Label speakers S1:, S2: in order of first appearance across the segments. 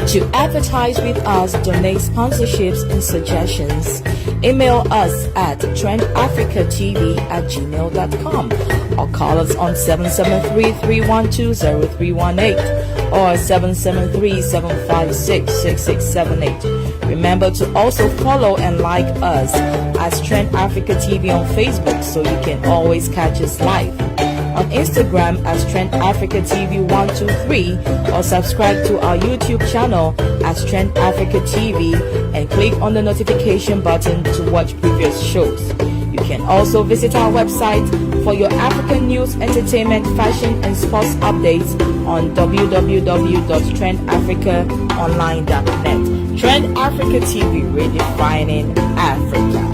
S1: To advertise with us, donate sponsorships and suggestions, email us at trendafricatv@gmail.com or call us on 773-312-0318 or 773-756-6678. Remember to also follow and like us as Trend Africa TV on Facebook so you can always catch us live. On Instagram as Trend Africa TV 123 or subscribe to our YouTube channel as Trend Africa TV and click on the notification button to watch previous shows. You can also visit our website for your African news, entertainment, fashion and sports updates on www.trendafricaonline.net. Trend Africa TV, redefining Africa.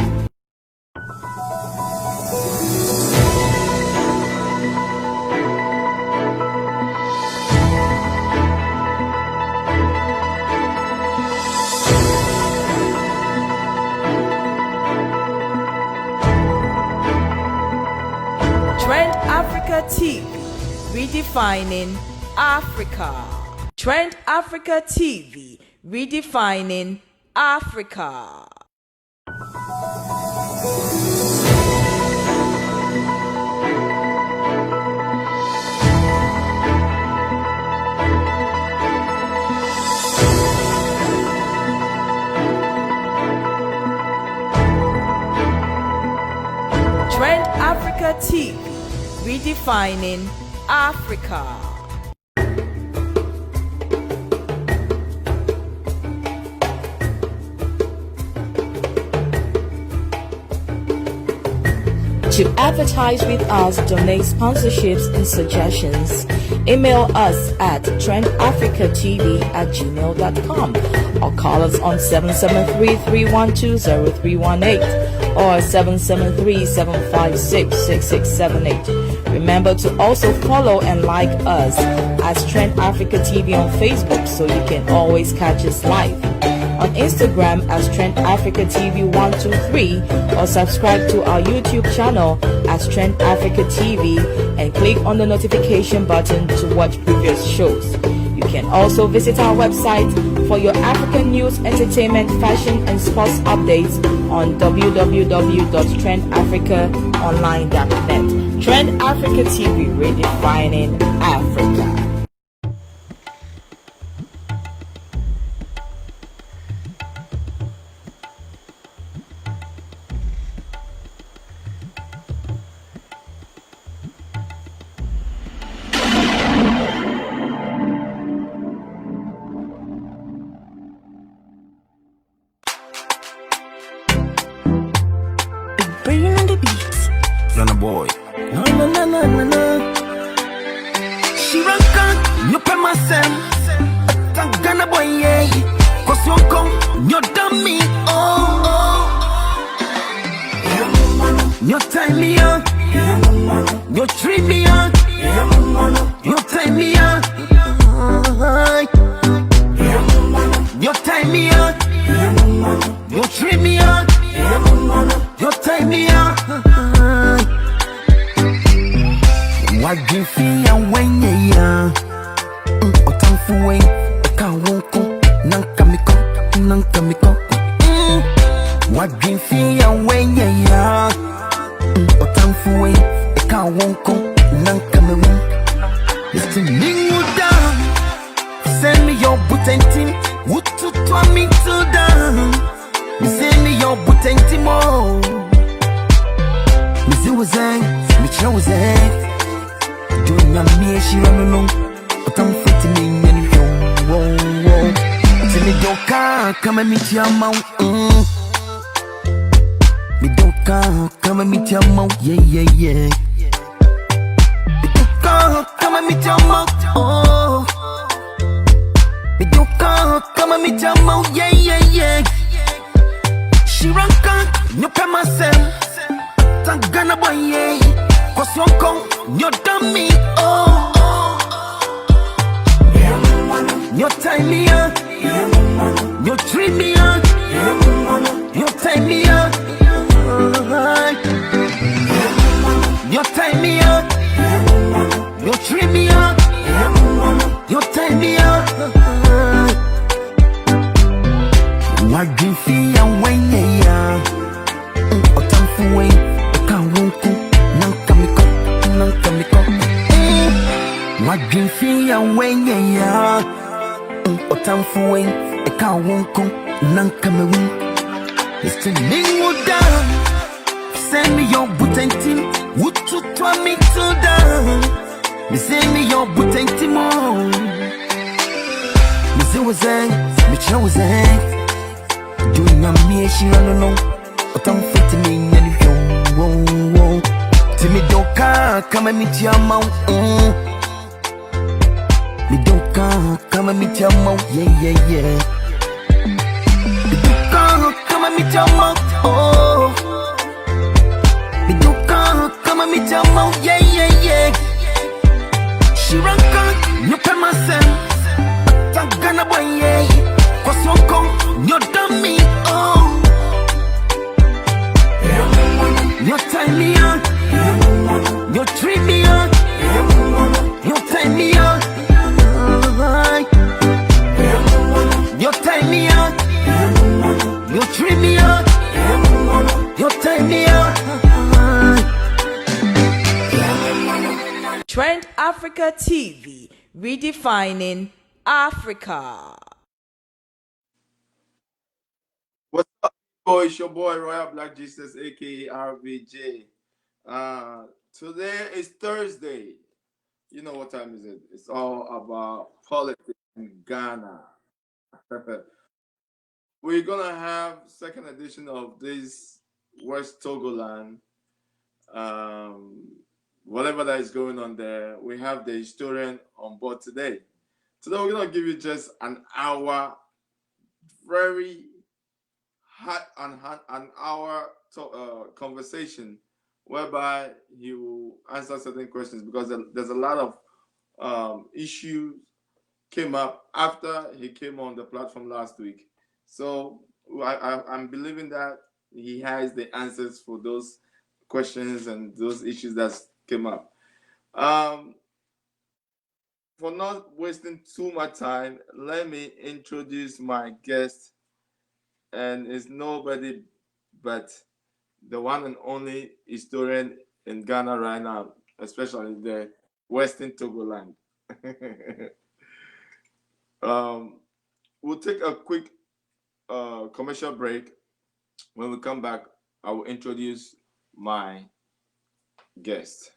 S1: Trend Africa TV, redefining Africa. Trend Africa TV, redefining Africa. Trend Africa TV, redefining Africa. To advertise with us, donate sponsorships and suggestions, email us at trendafricatv@gmail.com or call us on 773-312-0318 or 773-756-6678. Remember to also follow and like us as Trend Africa TV on Facebook so you can always catch us live. On Instagram as Trend Africa TV 123 or subscribe to our YouTube channel as Trend Africa TV and click on the notification button to watch previous shows. You can also visit our website for your African news, entertainment, fashion and sports updates on www.trendafricaonline.net. Trend Africa TV, redefining Africa.
S2: Lana boy.
S3: No. She run con, you pay myself. Tangana boy, yeah. Cause you come, you dummy. Oh. You tie me up. You treat me up. You tie me up. You tie me up. You treat me up. You tie me up. What you feel and when you are Otanfuwe, Kawoko, Nankamiko. What you feel and when you are Otanfuwe, Kawoko, Nankamiko. Mr. Ninguda, send me your button, what to tell me to down. Send me your button, more. Miss Wazang, Miss Wazang. Doing a mere she run along, but I'm fitting in any whoa. Tell me your car, come and meet your mouth. Me don't car, come and meet your mouth, yeah. Me don't car, come and meet your mouth, oh. Me don't car, come and meet your mouth, yeah. She run car, you pay myself. Tangana boy, yeah. Cause you come, you dummy, oh. You tie me up. You treat me up. You tie me up. You tie me up. You treat me up. You tie me up. Wadrinfia wenye ya Otamfuwe Eka wonko Nankamewu Mr. Ninguda Send me your button team Would you try me to down Me send me your button team Me say was me chow was doing a me she no Otamfuwe me nyani Timmy Doka, come and meet your mouth. Me Doka, come and meet your mouth. Yeah. Me Doka, come and meet your mouth. Oh. Me Doka, come and meet your mouth. Yeah. She rank on, you pay myself. Tagana boy, yeah. Kwasoko, you dummy. Oh. You tie me on. You treat me on. You tie me on. You tie me on. You treat me on. You tie me on.
S1: Trend Africa TV, redefining Africa.
S4: What's up, boy? It's your boy Royal Black Jesus, aka RVJ. Today is Thursday. You know what time is it? It's all about politics in Ghana. We're gonna have second edition of this West Togoland. Whatever that is going on there, we have the historian on board today. Today we're gonna give you just an hour, very hot an hour conversation whereby he will answer certain questions because there's a lot of issues came up after he came on the platform last week. So I'm believing that he has the answers for those questions and those issues that came up. For not wasting too much time, let me introduce my guest, and it's nobody but the one and only historian in Ghana right now, especially the Western Togoland. We'll take a quick commercial break. When we come back, I will introduce my guest.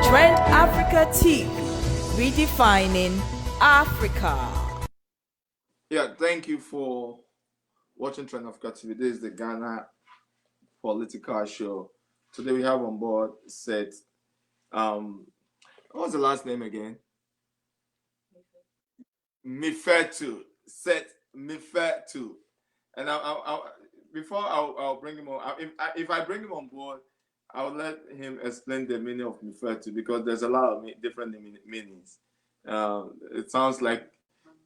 S1: Trend Africa TV, redefining Africa.
S4: Yeah, thank you for watching Trend Africa TV. This is the Ghana political show. Today we have on board Seth. What was the last name again? Mifetu. Seth Mifetu. And before I'll bring him on. If I bring him on board, I'll let him explain the meaning of Mifetu because there's a lot of different meanings. It sounds like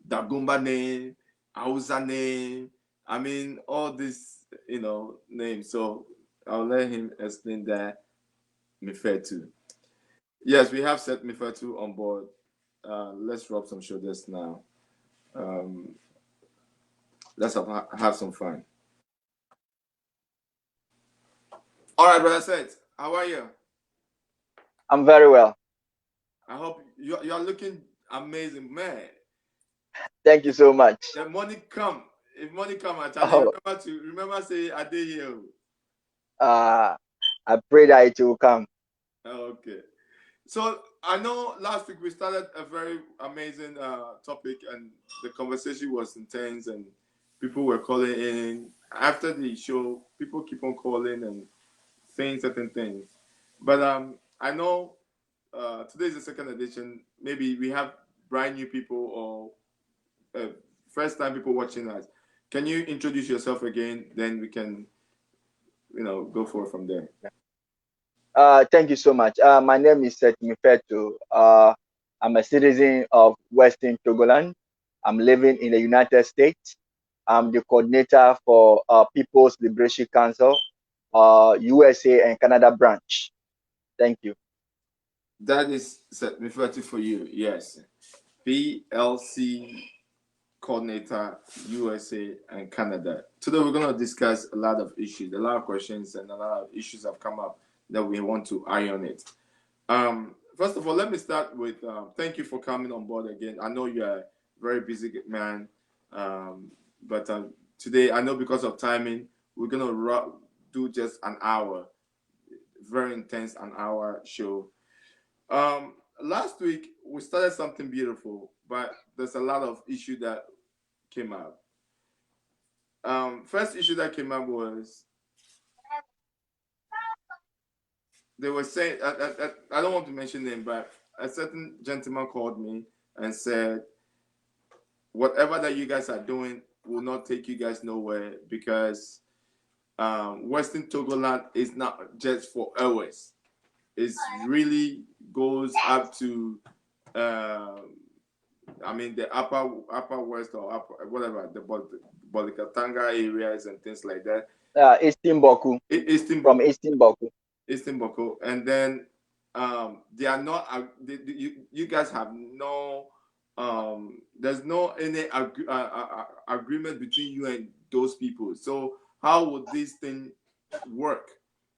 S4: Dagumba name, Hausa name. I mean, all these, names. So I'll let him explain that Mifetu. Yes, we have Seth Mifetu on board. Let's rub some shoulders now. Let's have some fun. All right, brother Seth, how are you?
S5: I'm very well.
S4: I hope you're looking amazing, man.
S5: Thank you so much.
S4: The money come. If money come,
S5: Oh,
S4: remember say I did here.
S5: uh, I pray that it will come.
S4: Okay. So I know last week we started a very amazing topic, and the conversation was intense, and people were calling in after the show. People keep on calling and saying certain things, but I know today is the second edition. Maybe we have brand new people or first time people watching us. Can you introduce yourself again? Then we can, go forward from there.
S5: Thank you so much. My name is Seth Mifetu. I'm a citizen of Western Togoland. I'm living in the United States. I'm the coordinator for People's Liberation Council, USA and Canada branch. Thank you.
S4: That is Seth Mifetu for you. Yes. PLC coordinator, USA and Canada. Today we're going to discuss a lot of issues, a lot of questions, and a lot of issues have come up that we want to iron it. First of all, let me start with thank you for coming on board again. I know you're a very busy man, but today I know because of timing, we're going to do just an hour, very intense an hour show. Last week we started something beautiful, but there's a lot of issue that came up. First issue that came up was they were saying I don't want to mention name, but a certain gentleman called me and said, whatever that you guys are doing will not take you guys nowhere because Western Togoland is not just for hours. It really goes up to the upper west or upper whatever the Bolikatanga areas and things like that.
S5: Eastern Boku. From Eastern Boku.
S4: Eastern Boko, and then they are not. You guys have no. There's no any agreement between you and those people. So how would this thing work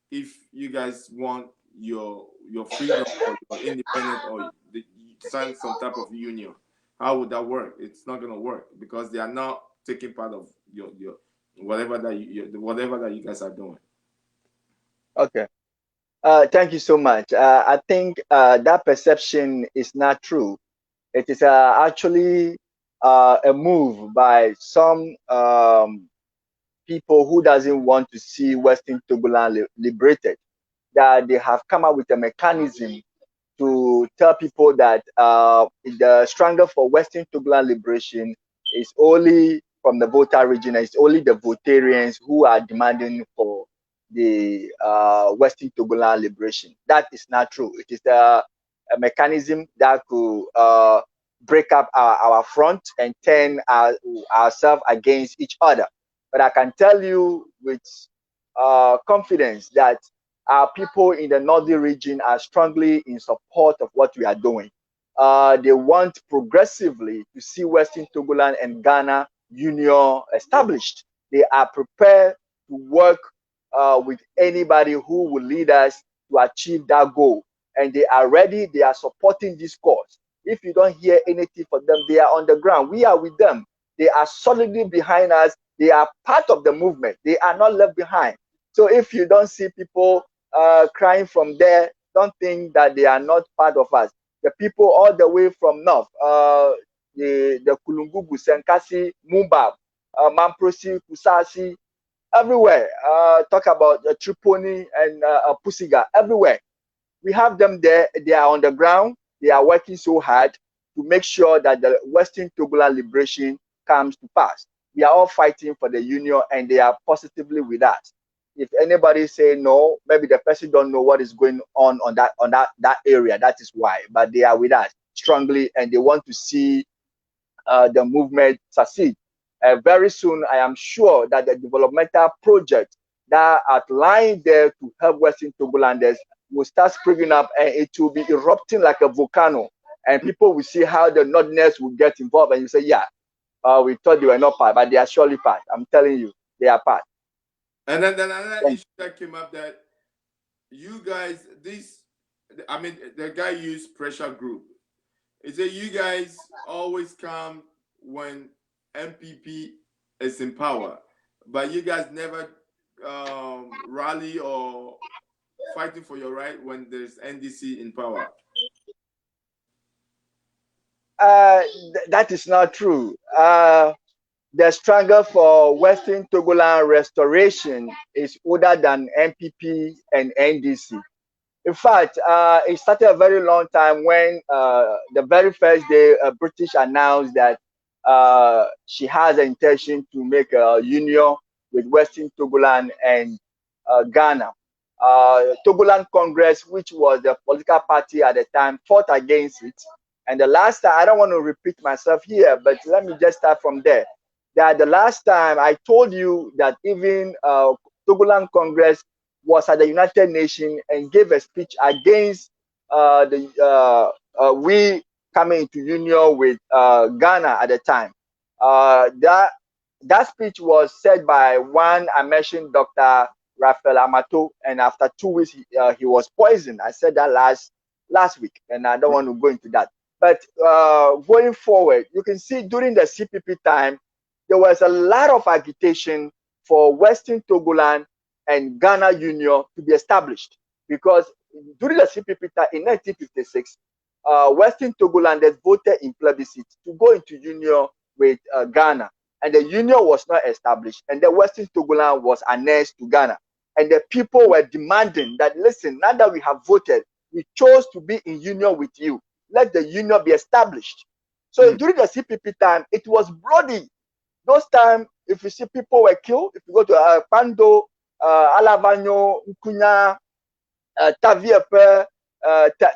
S4: if you guys want your freedom or your independence or you sign some type of union? How would that work? It's not gonna work because they are not taking part of your whatever that you guys are doing.
S5: Okay. Thank you so much. I think that perception is not true. It is actually a move by some people who doesn't want to see Western Togoland liberated. That they have come up with a mechanism to tell people that the struggle for Western Togoland liberation is only from the Volta region. It's only the Voltarians who are demanding for the Western Togoland liberation. That is not true. It is a mechanism that could break up our front and turn ourselves against each other. But I can tell you with confidence that our people in the northern region are strongly in support of what we are doing. They want progressively to see Western Togoland and Ghana union established. They are prepared to work with anybody who will lead us to achieve that goal. And they are ready, they are supporting this cause. If you don't hear anything from them, they are on the ground. We are with them. They are solidly behind us. They are part of the movement. They are not left behind. So if you don't see people crying from there, don't think that they are not part of us. The people all the way from north, the Kulungugu, Senkasi, Mubab, Mamprosi, Kusasi, everywhere. Talk about Tripoli and Pusiga, everywhere. We have them there. They are on the ground. They are working so hard to make sure that the Western Togoland liberation comes to pass. We are all fighting for the union, and they are positively with us. If anybody say no, maybe the person don't know what is going on that area. That is why. But they are with us strongly, and they want to see the movement succeed. Very soon, I am sure that the developmental project that are lying there to help Western Togolanders will start springing up, and it will be erupting like a volcano. And people will see how the Northerners will get involved, and you say, yeah, we thought they were not part, but they are surely part. I'm telling you, they are part.
S4: And then another issue that came up that you guys, I mean, the guy used pressure group. He said you guys always come when MPP is in power, but you guys never rally or fighting for your right when there's NDC in power.
S5: That is not true. The struggle for Western Togoland restoration is older than MPP and NDC. In fact, it started a very long time when the very first day British announced that she has an intention to make a union with Western Togoland and Ghana. Togoland Congress, which was the political party at the time, fought against it. And the last time, I don't want to repeat myself here, but let me just start from there. That the last time I told you that even Togoland Congress was at the United Nations and gave a speech against we coming into union with Ghana at the time. That speech was said by one I mentioned, Dr. Raphael Amato, and after 2 weeks he was poisoned. I said that last week, and I don't want to go into that. But going forward, you can see during the CPP time, there was a lot of agitation for Western Togoland and Ghana Union to be established, because during the CPP time in 1956, Western Togolanders voted in plebiscite to go into union with Ghana, and the union was not established, and the Western Togoland was annexed to Ghana, and the people were demanding that, listen, now that we have voted, we chose to be in union with you. Let the union be established. So during the CPP time, it was bloody. Those times, if you see people were killed, if you go to Pando, Alavanyo, Nkunya, Taviepe,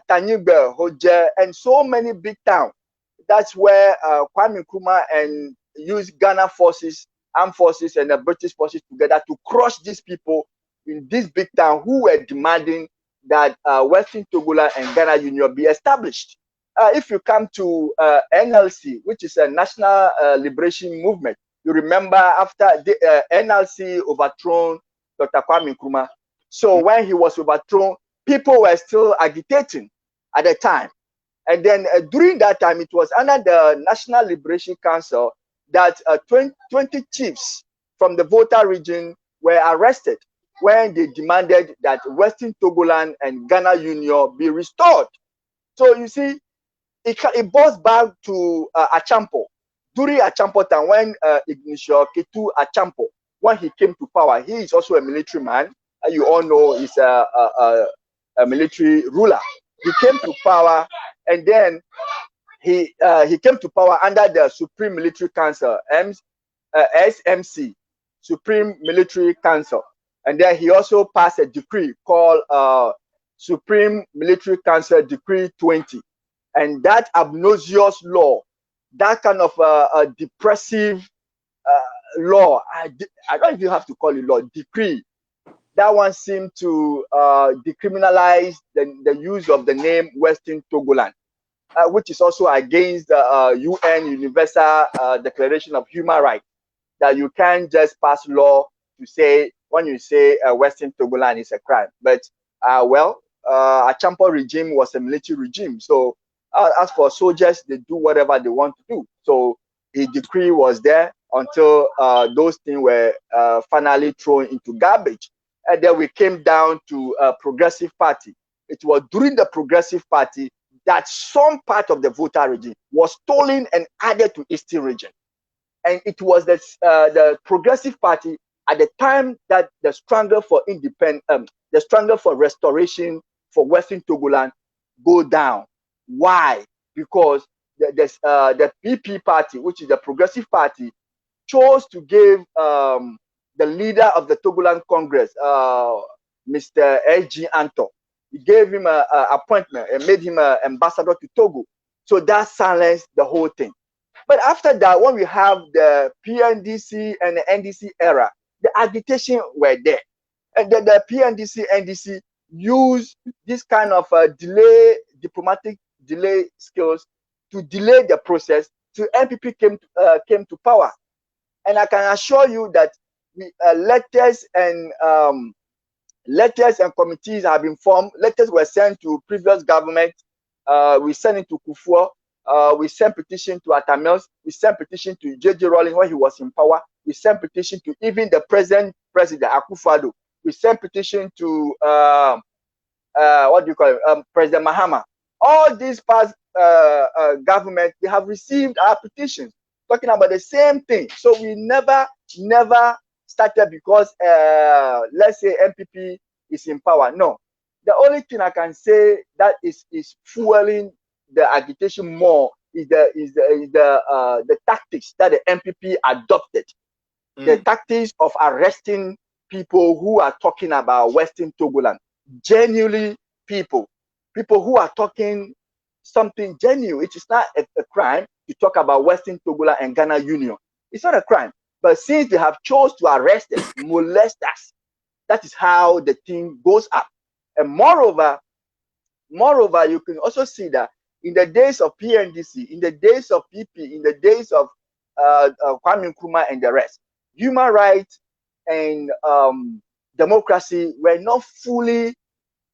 S5: Tanyigbe, Hoje, and so many big towns. That's where Kwame Nkrumah and used Ghana forces, armed forces, and the British forces together to crush these people in this big town who were demanding that Western Togoland and Ghana Union be established. If you come to NLC, which is a National Liberation Movement, you remember after the NLC overthrown Dr. Kwame Nkrumah. So when he was overthrown, people were still agitating at the time. And then during that time, it was under the National Liberation Council that 20 chiefs from the Volta region were arrested when they demanded that Western Togoland and Ghana Union be restored. So you see, it boils back to Achampo. During Achampo time, when Ignicio Ketu Achampo, when he came to power, he is also a military man. You all know he's a military ruler. He came to power, and then he came to power under the Supreme Military Council, SMC, Supreme Military Council. And then he also passed a decree called Supreme Military Council Decree 20. And that obnoxious law, that kind of a depressive law, I don't even have to call it law, decree, that one seemed to decriminalize the use of the name Western Togoland, which is also against the UN Universal Declaration of Human Rights, that you can't just pass law to say, when you say Western Togoland is a crime. But, Achampo regime was a military regime. So as for soldiers, they do whatever they want to do. So a decree was there until those things were finally thrown into garbage. And then we came down to a Progressive Party. It was during the Progressive Party that some part of the Volta region was stolen and added to Eastern region. And it was the Progressive Party at the time that the struggle for independence, the struggle for restoration for Western Togoland go down. Why? Because the PP party, which is the Progressive Party, chose to give the leader of the Togoland Congress, Mr. S.G. Anto, he gave him an appointment and made him an ambassador to Togo. So that silenced the whole thing. But after that, when we have the PNDC and the NDC era, the agitation were there. And then the PNDC, NDC used this kind of diplomatic delay skills to delay the process till NPP came to power. And I can assure you that letters and Letters and committees have been formed. Letters were sent to previous government. We sent it to Kufuor. We sent petition to Atamils. We sent petition to J.J. Rawlings when he was in power. We sent petition to even the present president, Akufo-Addo. We sent petition to what do you call it? President Mahama. All these past government, they have received our petitions talking about the same thing. So we never started because let's say MPP is in power. No, the only thing I can say that is fueling the agitation more is the tactics that the MPP adopted. The tactics of arresting people who are talking about Western Togoland. Genuinely people who are talking something genuine. It is not a crime to talk about Western Togoland and Ghana Union. It's not a crime. But since they have chose to arrest us, molest us, that is how the thing goes up. And moreover, you can also see that in the days of PNDC, in the days of PP, in the days of Kwame Nkrumah and the rest, human rights and democracy were not fully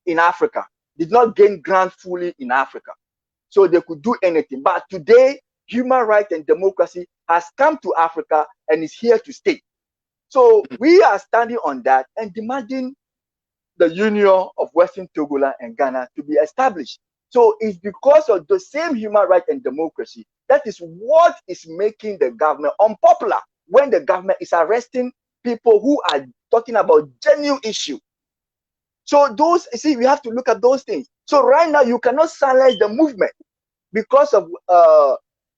S5: in Africa, did not gain ground fully in Africa. So they could do anything. But today, human rights and democracy has come to Africa and is here to stay. So we are standing on that and demanding the union of Western Togoland and Ghana to be established. So it's because of the same human rights and democracy that is what is making the government unpopular when the government is arresting people who are talking about genuine issue. So those, see, we have to look at those things. So right now you cannot silence the movement because of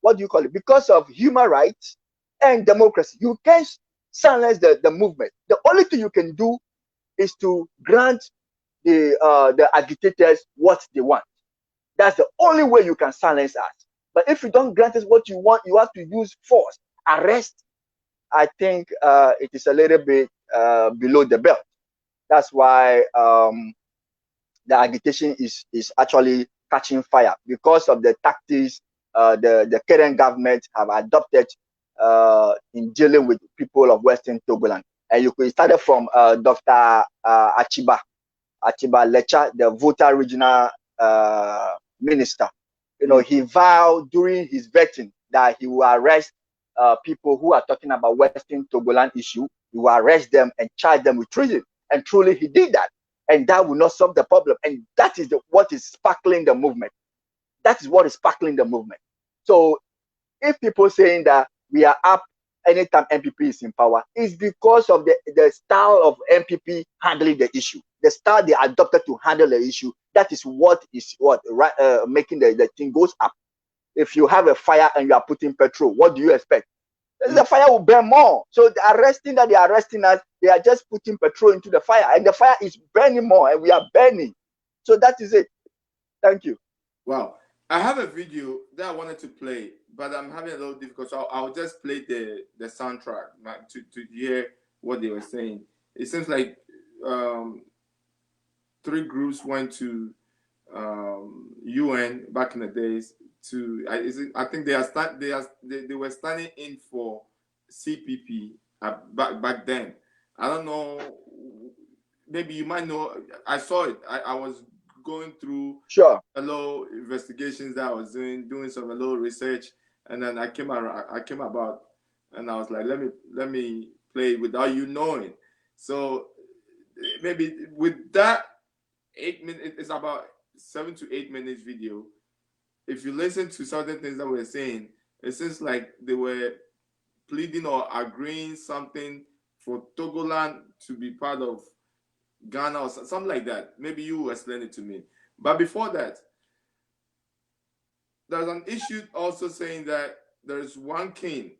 S5: what do you call it? Because of human rights and democracy. You can't silence the movement. The only thing you can do is to grant the agitators what they want. That's the only way you can silence us. But if you don't grant us what you want, you have to use force, arrest. I think it is a little bit below the belt. That's why the agitation is actually catching fire because of the tactics the current government have adopted in dealing with people of Western Togoland. And you could start from Dr. Achiba Lecha, the Volta regional minister. You know, he vowed during his vetting that he will arrest people who are talking about Western Togoland issue. He will arrest them and charge them with treason. And truly he did that. And that will not solve the problem. And that is what is sparkling the movement. That is what is sparkling the movement. So if people saying that we are up anytime MPP is in power, it's because of the style of MPP handling the issue. The style they adopted to handle the issue. That is what making the thing goes up. If you have a fire and you are putting petrol, what do you expect? The fire will burn more. So the arresting that they are arresting us, they are just putting petrol into the fire, and the fire is burning more, and we are burning. So that is it. Thank you.
S4: Wow. I have a video that I wanted to play, but I'm having a little difficulty. So I'll just play the soundtrack to hear what they were saying. It seems like 3 groups went to UN back in the days. I think they were standing in for CPP back then. I don't know. Maybe you might know. I saw it. I was going through a little investigations that I was doing some little research, and then I came about, and I was like, let me play it without you knowing. So maybe with that 8 minutes, it's about 7 to 8 minutes video. If you listen to certain things that we're saying, it seems like they were pleading or agreeing something for Togoland to be part of Ghana or something like that. Maybe you will explain it to me. But before that, there's an issue also saying that there's one king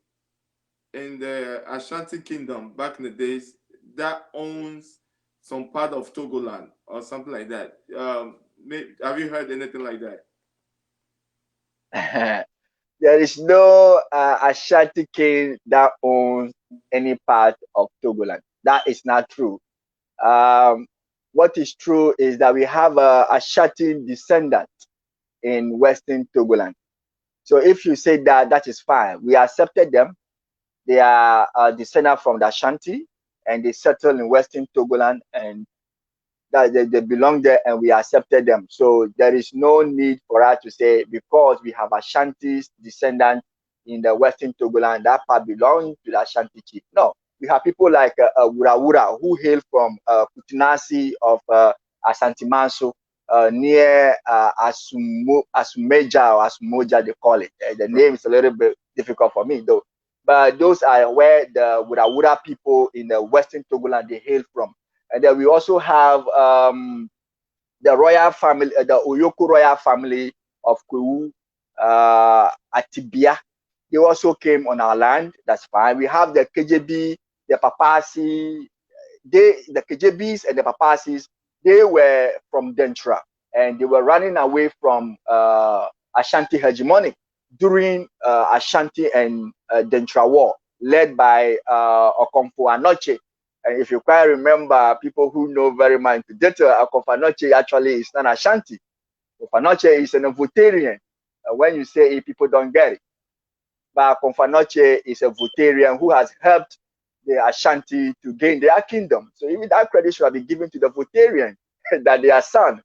S4: in the Ashanti Kingdom back in the days that owns some part of Togoland or something like that. Have you heard anything like that?
S5: There is no Ashanti king that owns any part of Togoland. That is not true. What is true is that we have a Ashanti descendant in Western Togoland. So if you say that, that is fine. We accepted them. They are descendants from the Ashanti, and they settled in Western Togoland, and that they belong there, and we accepted them. So there is no need for us to say because we have Ashanti's descendants in the Western Togoland, that part belongs to the Ashanti chief. No, we have people like Wura Wura who hail from Kutinasi of Asante Manso, near Asumeja or Asumoja, they call it. The name is a little bit difficult for me though. But those are where the Wura Wura people in the Western Togoland they hail from. And then we also have the royal family, the Oyoko royal family of Kwewu, Atibia. They also came on our land. That's fine. We have the KJB, the Papasi. The KJBs and the Papasis, they were from Dentra, and they were running away from Ashanti hegemony during Ashanti and Dentra war, led by Okomfo Anoche. And if you quite remember, people who know very much data, Okomfo Anoche actually is not Ashanti. Okomfo Anoche is an Votarian. When you say it, people don't get it. But Okomfo Anoche is a Votarian who has helped the Ashanti to gain their kingdom. So even that credit should have been given to the Votarian, that their son,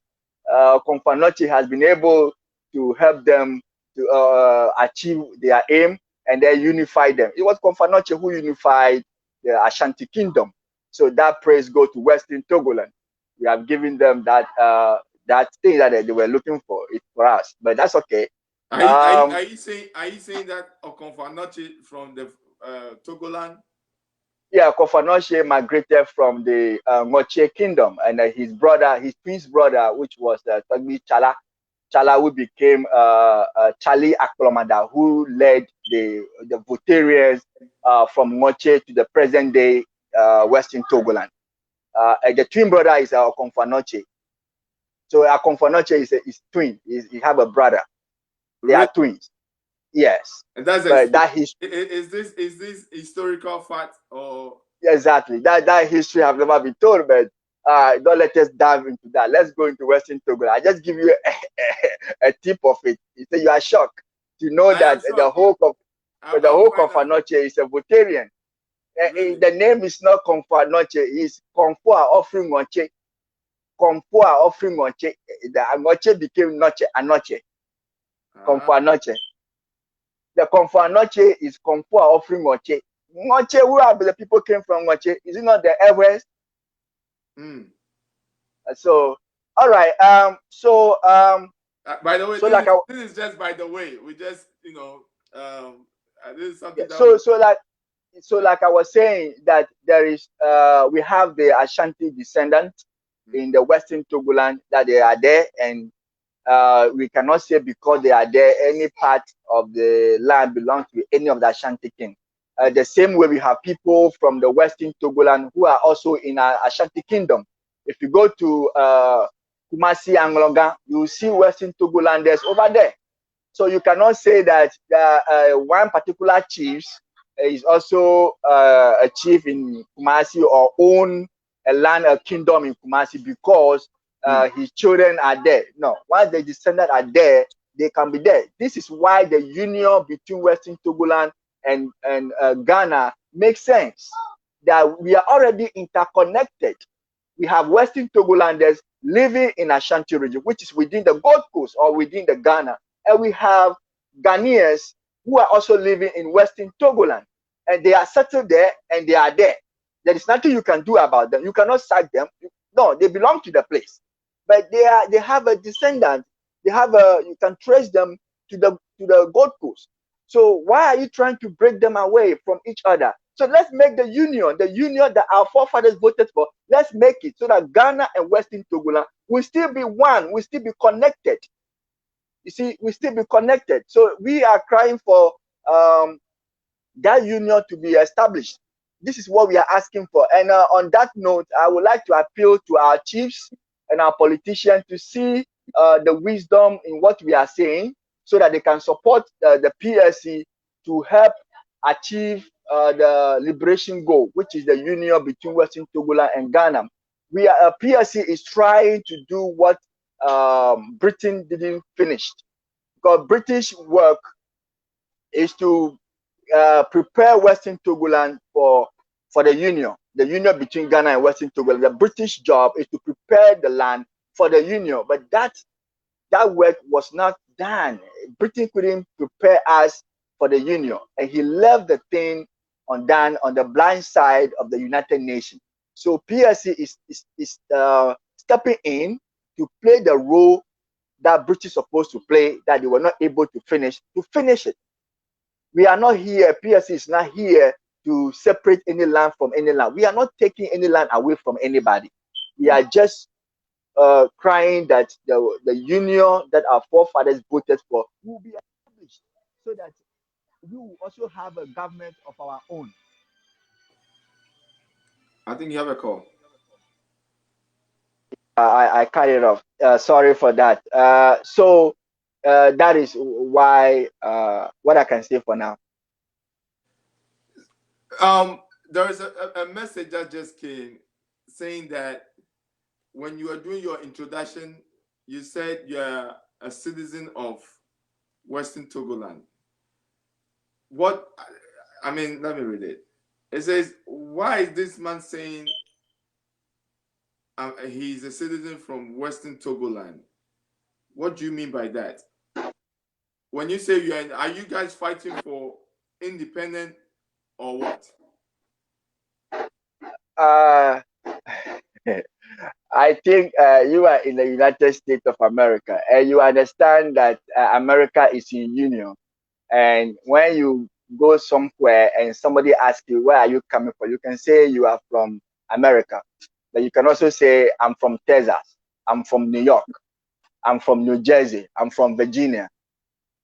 S5: Okomfo Anoche, has been able to help them to achieve their aim and then unify them. It was Okomfo Anoche who unified the Ashanti kingdom. So that praise go to Western Togoland. We have given them that that thing that they were looking for. It's for us, but that's okay.
S4: Are you saying that Okomfo Anoche from the Togoland?
S5: Yeah, Okomfo Anoche migrated from the Ngoche kingdom, and his brother, his twin brother, which was Togbi Chala, who became Charlie Aklomada, who led the Votarians from Ngoche to the present day Western Togoland. And the twin brother is Okomfo Anoche. So Okomfo Anoche is twin. He have a brother. They are twins. Yes.
S4: And that's is this historical fact or
S5: exactly that history have never been told, but don't let us dive into that. Let's go into Western Togoland. I just give you a tip of it. You say you are shocked to know that the whole Okomfo Anoche is a Votarian. Really? The name is not Okomfo Anoche, it's Komfo offering Ngoche. Komfo offering Ngoche. The Ngoche became Noche Anoche. Komfo Anoche. The Komfo Anoche is Komfo offering Ngoche. Ngoche, where the people came from Ngoche? Is it not the Everest? So, all right.
S4: By the way,
S5: so
S4: this is just by the way. We just, this is something.
S5: So like I was saying, that there is we have the Ashanti descendants in the Western Togoland that they are there, and we cannot say because they are there any part of the land belongs to any of the Ashanti king. The same way we have people from the Western Togoland who are also in our Ashanti kingdom. If you go to Kumasi Anglonga, you see Western Togolanders over there. So you cannot say that one particular chief is also a chief in Kumasi or own a land, a kingdom in Kumasi because his children are there. No, once the descendants are there, they can be there. This is why the union between Western Togoland and Ghana makes sense. That we are already interconnected. We have Western Togolanders living in Ashanti region, which is within the Gold Coast or within the Ghana, and we have Ghanaians who are also living in Western Togoland, and they are settled there and they are there. There is nothing you can do about them. You cannot sack them. No, they belong to the place, but they have a descendant. They have you can trace them to the Gold Coast. So why are you trying to break them away from each other? So let's make the union that our forefathers voted for. Let's make it so that Ghana and Western Togoland will still be one. Will still be connected. You see, we still be connected. So we are crying for that union to be established. This is what we are asking for. And on that note, I would like to appeal to our chiefs and our politicians to see the wisdom in what we are saying, so that they can support the PLC to help achieve the liberation goal, which is the union between Western Togoland and Ghana. PLC is trying to do what Britain didn't finish, because British work is to prepare Western Togoland for the union. the union between Ghana and Western Togoland. The British job is to prepare the land for the union, but that work was not done. Britain couldn't prepare us for the union, and he left the thing undone on the blind side of the United Nations. So PLC is stepping in to play the role that British supposed to play, that they were not able to finish it. We are not here, PLC is not here to separate any land from any land. We are not taking any land away from anybody. We are just crying that the union that our forefathers voted for will be established, so that we will also have a government of our own.
S4: I think you have a call.
S5: I cut it off. Sorry for that. So that is why what I can say for now.
S4: There is a message that just came saying that when you are doing your introduction, you said you're a citizen of Western Togoland. What, I mean, let me read it. It says, why is this man saying he's a citizen from Western Togoland? What do you mean by that? When you say are you guys fighting for independent or what?
S5: I think you are in the United States of America, and you understand that America is in union. And when you go somewhere and somebody asks you, where are you coming from? You can say you are from America. But you can also say, I'm from Texas. I'm from New York. I'm from New Jersey. I'm from Virginia.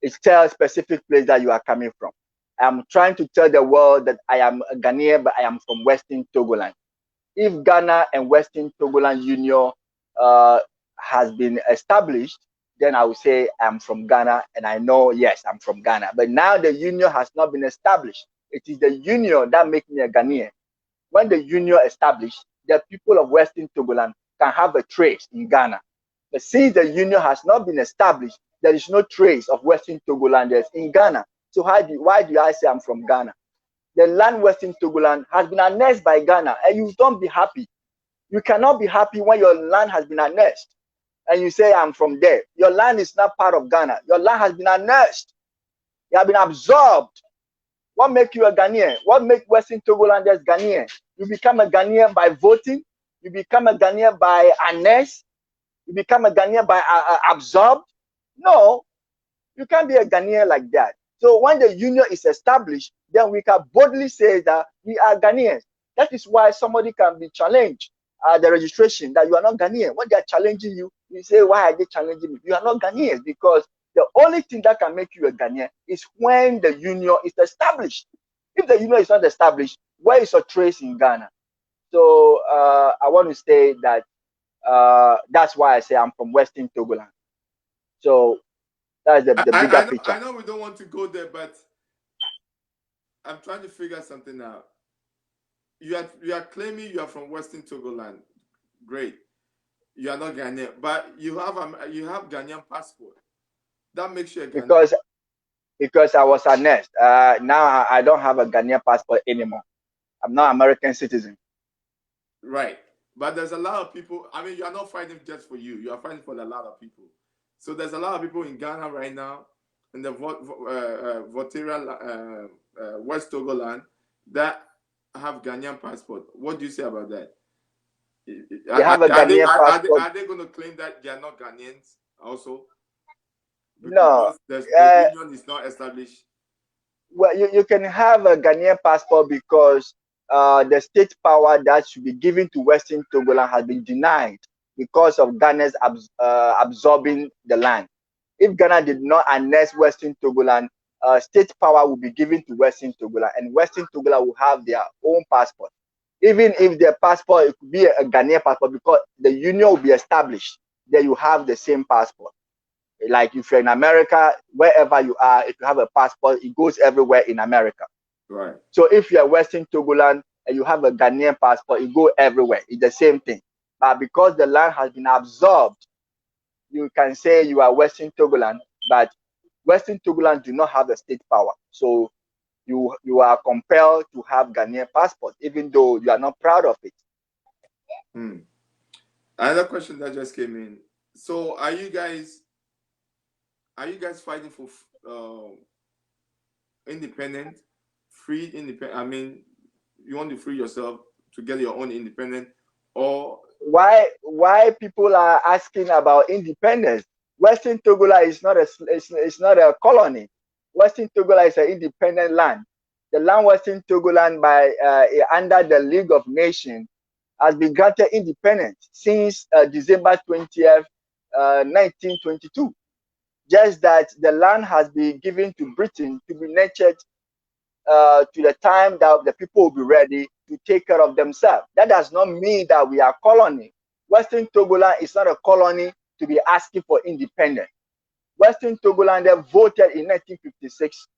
S5: It tells a specific place that you are coming from. I'm trying to tell the world that I am a Ghanaian, but I am from Western Togoland. If Ghana and Western Togoland Union has been established, then I will say I'm from Ghana, and I know, yes, I'm from Ghana. But now the union has not been established. It is the union that makes me a Ghanaian. When the union established, the people of Western Togoland can have a trace in Ghana. But since the union has not been established, there is no trace of Western Togolanders in Ghana. So why do I say I'm from Ghana? The land Western Togoland has been annexed by Ghana, and you don't be happy. You cannot be happy when your land has been annexed and you say I'm from there. Your land is not part of Ghana. Your land has been annexed. You have been absorbed. What makes you a Ghanaian? What makes Western Togolanders Ghanaian? You become a Ghanaian by voting. You become a Ghanaian by annex. You become a Ghanaian by absorbed. No, you can't be a Ghanaian like that. So when the union is established, then we can boldly say that we are Ghanaians. That is why somebody can be challenged the registration that you are not Ghanaian. When they are challenging you, you say, why are they challenging me? You are not Ghanaians, because the only thing that can make you a Ghanaian is when the union is established. If the union is not established, where is your trace in Ghana? So I want to say that that's why I say I'm from Western Togoland. So that's the bigger picture.
S4: I know we don't want to go there, but I'm trying to figure something out. You are claiming you are from Western Togoland. Great. You are not Ghanaian, but you have Ghanaian passport. That makes you a Ghanaian.
S5: Because I was annexed. Now I don't have a Ghanaian passport anymore. I'm not American citizen.
S4: Right. But there's a lot of people. I mean, you are not fighting just for you. You are fighting for a lot of people. So there's a lot of people in Ghana right now, in the Votera, West Togoland, that have Ghanaian passport. What do you say about that?
S5: Are
S4: they going to claim that they are not Ghanaians also?
S5: No.
S4: The union is not established.
S5: Well, you can have a Ghanaian passport because the state power that should be given to Western Togoland has been denied because of Ghana's absorbing the land. If Ghana did not annex Western Togoland, state power will be given to Western Togoland, and Western Togoland will have their own passport. Even if their passport, it could be a Ghanaian passport, because the union will be established, then you have the same passport. Like if you're in America, wherever you are, if you have a passport, it goes everywhere in America.
S4: Right.
S5: So if you're Western Togoland and you have a Ghanaian passport, it goes everywhere. It's the same thing. But because the land has been absorbed, you can say you are Western Togoland, but Western Togoland do not have the state power. So you are compelled to have Ghanaian passport, even though you are not proud of it.
S4: Another question that just came in. So are you guys fighting for independent, free independent? I mean, you want to free yourself to get your own independent, or
S5: why people are asking about independence? Western Togoland is not a colony. Western Togoland is an independent land. The land Western Togoland by under the League of Nations has been granted independence since December 20th, 1922. Just that the land has been given to Britain to be nurtured to the time that the people will be ready to take care of themselves. That does not mean that we are colony. Western Togoland is not a colony to be asking for independence. Western Togoland voted in 1956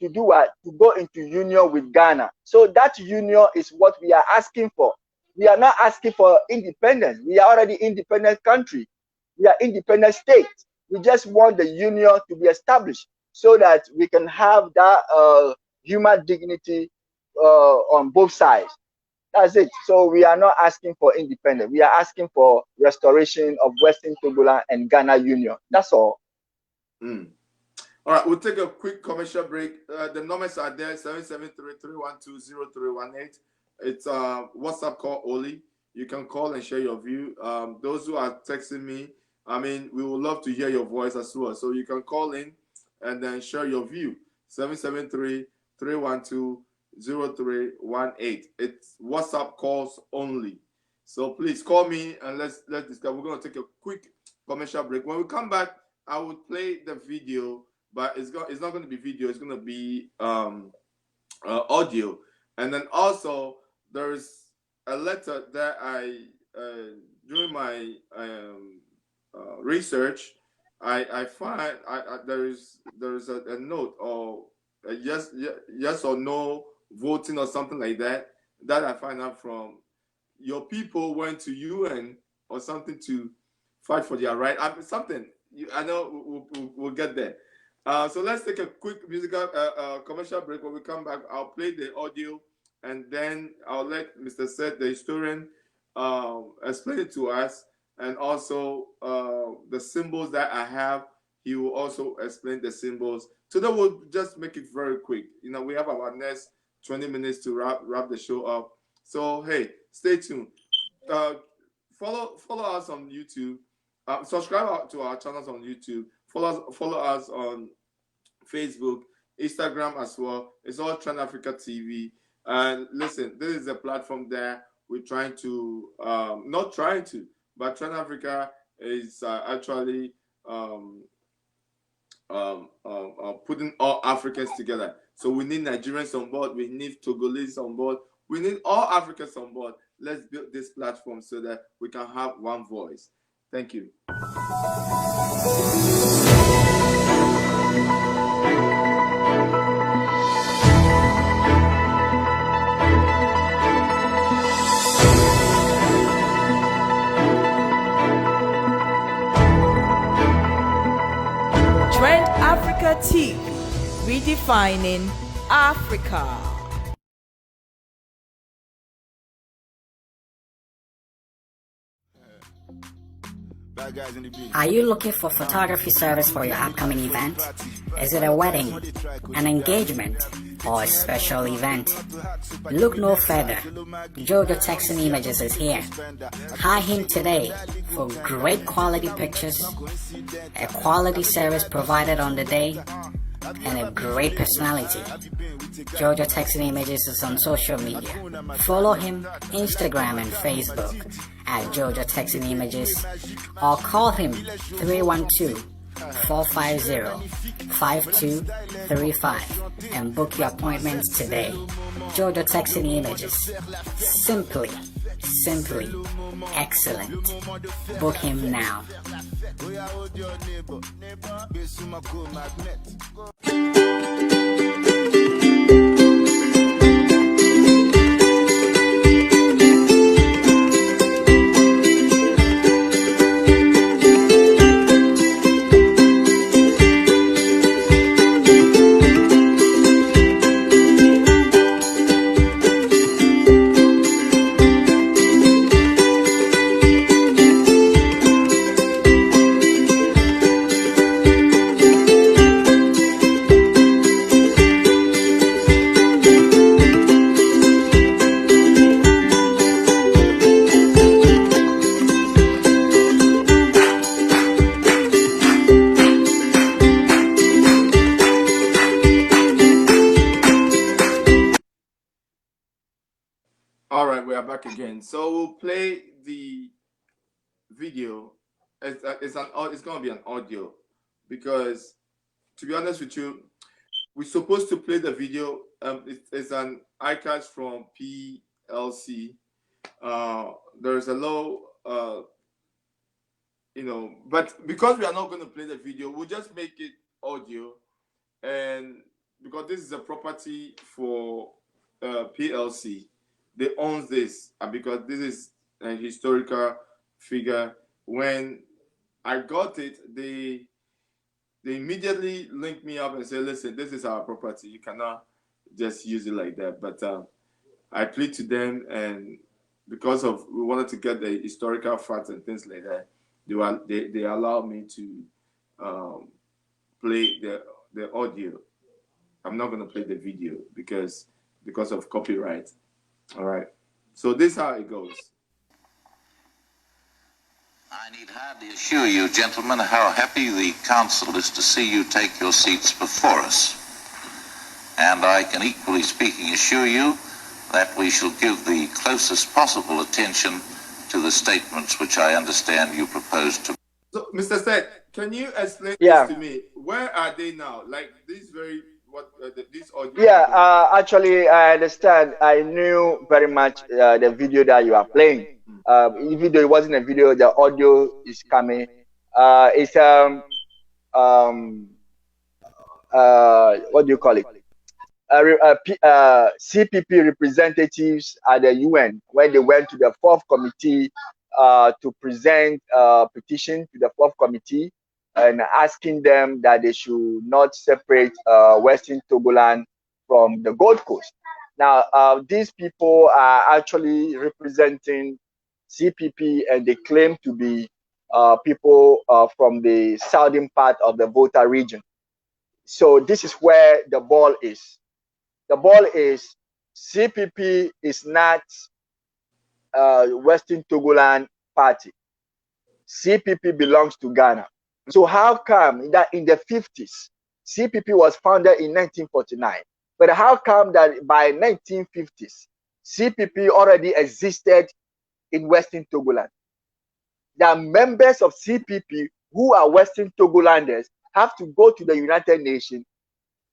S5: to do what? To go into union with Ghana. So that union is what we are asking for. We are not asking for independence. We are already independent country. We are independent state. We just want the union to be established so that we can have that human dignity on both sides. That's it. So we are not asking for independence. We are asking for restoration of Western Togoland and Ghana union. That's all.
S4: All right, we'll take a quick commercial break. The numbers are there: 773-312-0318. It's a WhatsApp call only. You can call and share your view. Those who are texting me, I mean, we would love to hear your voice as well. So you can call in and then share your view. 773-312-0318. It's WhatsApp calls only. So please call me and let's discuss. We're going to take a quick commercial break. When we come back, I will play the video, but it's not going to be video. It's going to be audio. And then also there's a letter that I during my research I find there's a note or a yes or no voting or something like that I find out from your people went to UN or something to fight for their right. I know we'll get there. So let's take a quick musical commercial break. When we come back, I'll play the audio and then I'll let Mr. Seth, the historian, explain it to us, and also the symbols that I have. He will also explain the symbols. Today we'll just make it very quick. You know, we have our next 20 minutes to wrap the show up. So hey, stay tuned. Follow us on YouTube. Subscribe to our channels on YouTube. Follow us on Facebook, Instagram as well. It's all Trend Africa TV. And listen, this is a platform there. We're trying to, not trying to, but Trend Africa is actually putting all Africans together. So we need Nigerians on board. We need Togolese on board. We need all Africans on board. Let's build this platform so that we can have one voice. Thank you.
S1: Trend Africa TV, redefining Africa.
S6: Are you looking for photography service for your upcoming event? Is it a wedding, an engagement, or a special event? Look no further. Jojo Texan Images is here. Hire him today for great quality pictures, a quality service provided on the day, and a great personality. Jojo Texan Images is on social media. Follow him Instagram and Facebook at Jojo Texan Images or call him 312-450-5235 and book your appointments today. Jojo Texan Images. Simply excellent. Book him now.
S4: are back again. So we'll play the video. It's going to be an audio because, to be honest with you, we're supposed to play the video. It's an iCast from PLC. There's a low, but because we are not going to play the video, we'll just make it audio. And because this is a property for PLC, they own this, because this is a historical figure. When I got it, they immediately linked me up and said, listen, this is our property. You cannot just use it like that. But I plead to them, and because of we wanted to get the historical facts and things like that, they allowed me to play the audio. I'm not going to play the video because of copyright. All right. So this is how it goes.
S7: I need hardly assure you, gentlemen, how happy the council is to see you take your seats before us. And I can equally speaking assure you that we shall give the closest possible attention to the statements which I understand you propose to.
S4: So, Mr. Seth, can you explain
S5: Yeah.
S4: this to me? Where are they now? Like this this audio?
S5: Yeah, actually, I understand. I knew very much the video that you are playing. Even though it wasn't a video, the audio is coming. It's what do you call it? CPP representatives at the UN when they went to the fourth committee to present a petition to the fourth committee and asking them that they should not separate Western Togoland from the Gold Coast. Now, these people are actually representing CPP, and they claim to be people from the southern part of the Volta region. So this is where the ball is. The ball is CPP is not Western Togoland party. CPP belongs to Ghana. So how come that in the 50s, CPP was founded in 1949, but how come that by 1950s, CPP already existed in Western Togoland? The members of CPP who are Western Togolanders have to go to the United Nations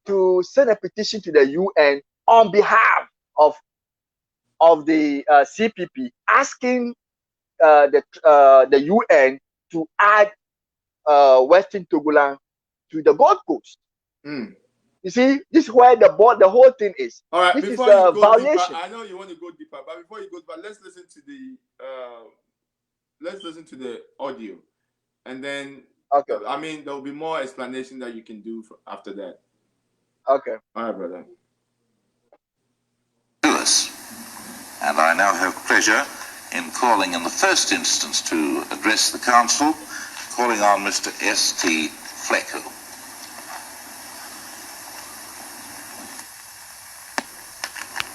S5: to send a petition to the UN on behalf of the CPP, asking the UN to add Western Togoland to the Gold Coast. You see, this is where the whole thing is.
S4: All right,
S5: this is
S4: before you go
S5: violation.
S4: deeper, I know you want to go deeper, but before you go deeper, let's listen to the audio, and then
S5: okay.
S4: I mean, there will be more explanation that you can do after that.
S5: Okay.
S4: All right, brother.
S7: And I now have pleasure in calling in the first instance to address the council, calling on Mr. S.T. Flecko.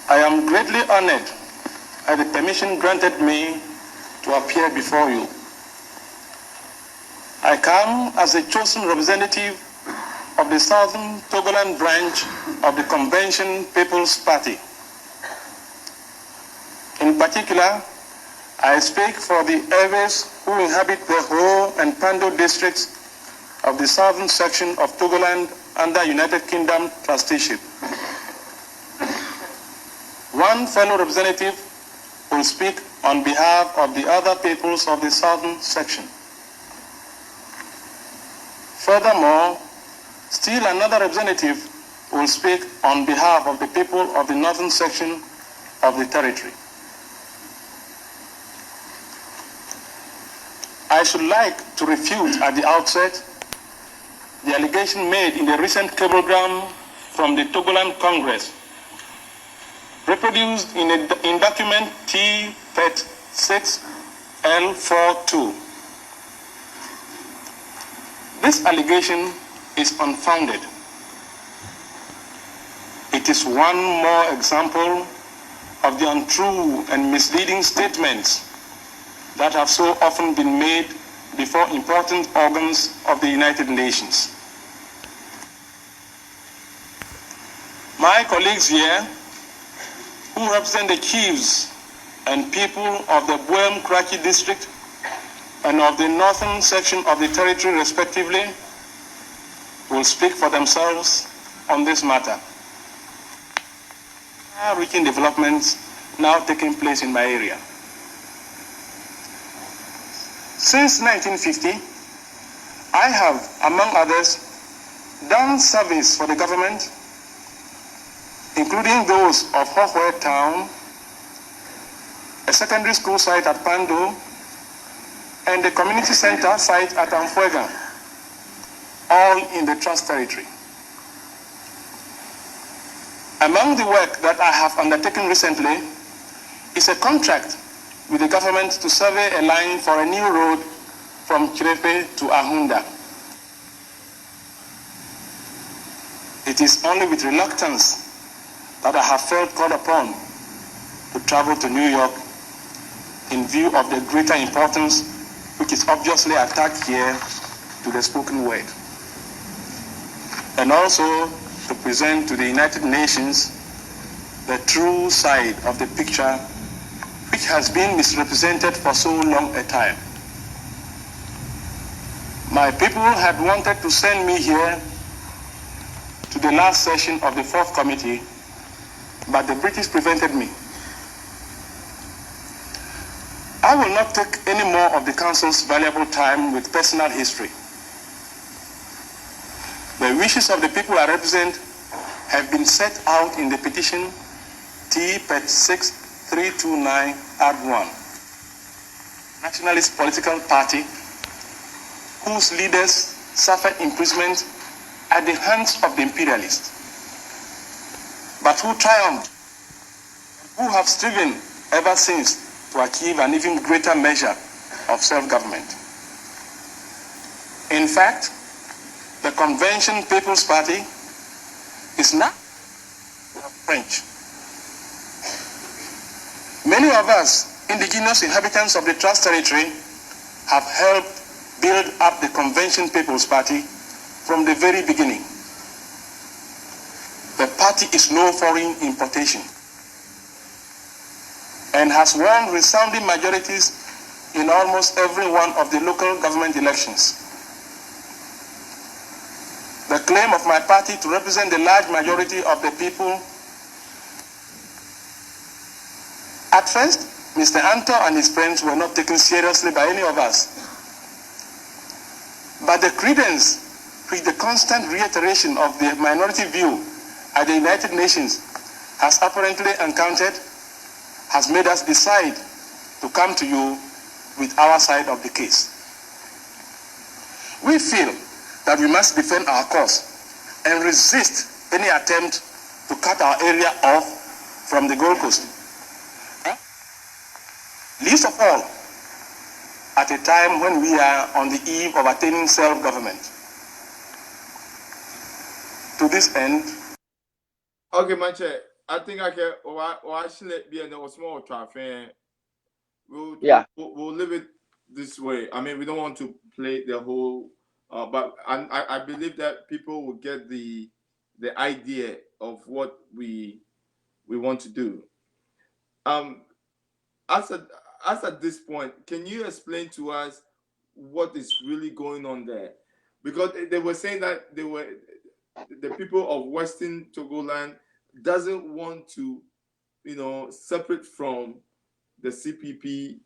S8: I am greatly honored at the permission granted me to appear before you. I come as a chosen representative of the Southern Togoland branch of the Convention People's Party. In particular, I speak for the Eves who inhabit the Ho and Pando districts of the southern section of Togoland under United Kingdom trusteeship. One fellow representative will speak on behalf of the other peoples of the southern section. Furthermore, still another representative will speak on behalf of the people of the northern section of the territory. I should like to refute at the outset the allegation made in the recent cablegram from the Togoland Congress, reproduced in document T36L42. This allegation is unfounded. It is one more example of the untrue and misleading statements that have so often been made before important organs of the United Nations. My colleagues here, who represent the chiefs and people of the Buem Kraki district and of the northern section of the territory respectively will speak for themselves on this matter. Far-reaching developments now taking place in my area. Since 1950, I have, among others, done service for the government, including those of Hohwe Town, a secondary school site at Pando, and the community center site at Amfuega, all in the Trust Territory. Among the work that I have undertaken recently is a contract with the government to survey a line for a new road from Chirepe to Ahunda. It is only with reluctance that I have felt called upon to travel to New York in view of the greater importance which is obviously attached here to the spoken word, and also to present to the United Nations the true side of the picture which has been misrepresented for so long a time. My people had wanted to send me here to the last session of the 4th committee, but the British prevented me. I will not take any more of the Council's valuable time with personal history. The wishes of the people I represent have been set out in the petition T-Pet 6329 Ad 1. Nationalist political party whose leaders suffered imprisonment at the hands of the imperialists, but who triumphed, who have striven ever since to achieve an even greater measure of self-government. In fact, the Convention People's Party is now French. Many of us, indigenous inhabitants of the Trust Territory, have helped build up the Convention People's Party from the very beginning. The party is no foreign importation and has won resounding majorities in almost every one of the local government elections. The claim of my party to represent the large majority of the people. At first, Mr. Anto and his friends were not taken seriously by any of us. But the credence which the constant reiteration of the minority view at the United Nations has apparently encountered has made us decide to come to you with our side of the case. We feel that we must defend our cause and resist any attempt to cut our area off from the Gold Coast. Least of all, at a time when we are on the eve of attaining self-government. To this end,
S4: Okay, Manche, I think I can actually be in a small traffic. We'll leave it this way. I mean, we don't want to play the whole, but I believe that people will get the idea of what we want to do. As at this point, can you explain to us what is really going on there? Because they were saying that the people of Western Togoland doesn't want to, separate from the CPP.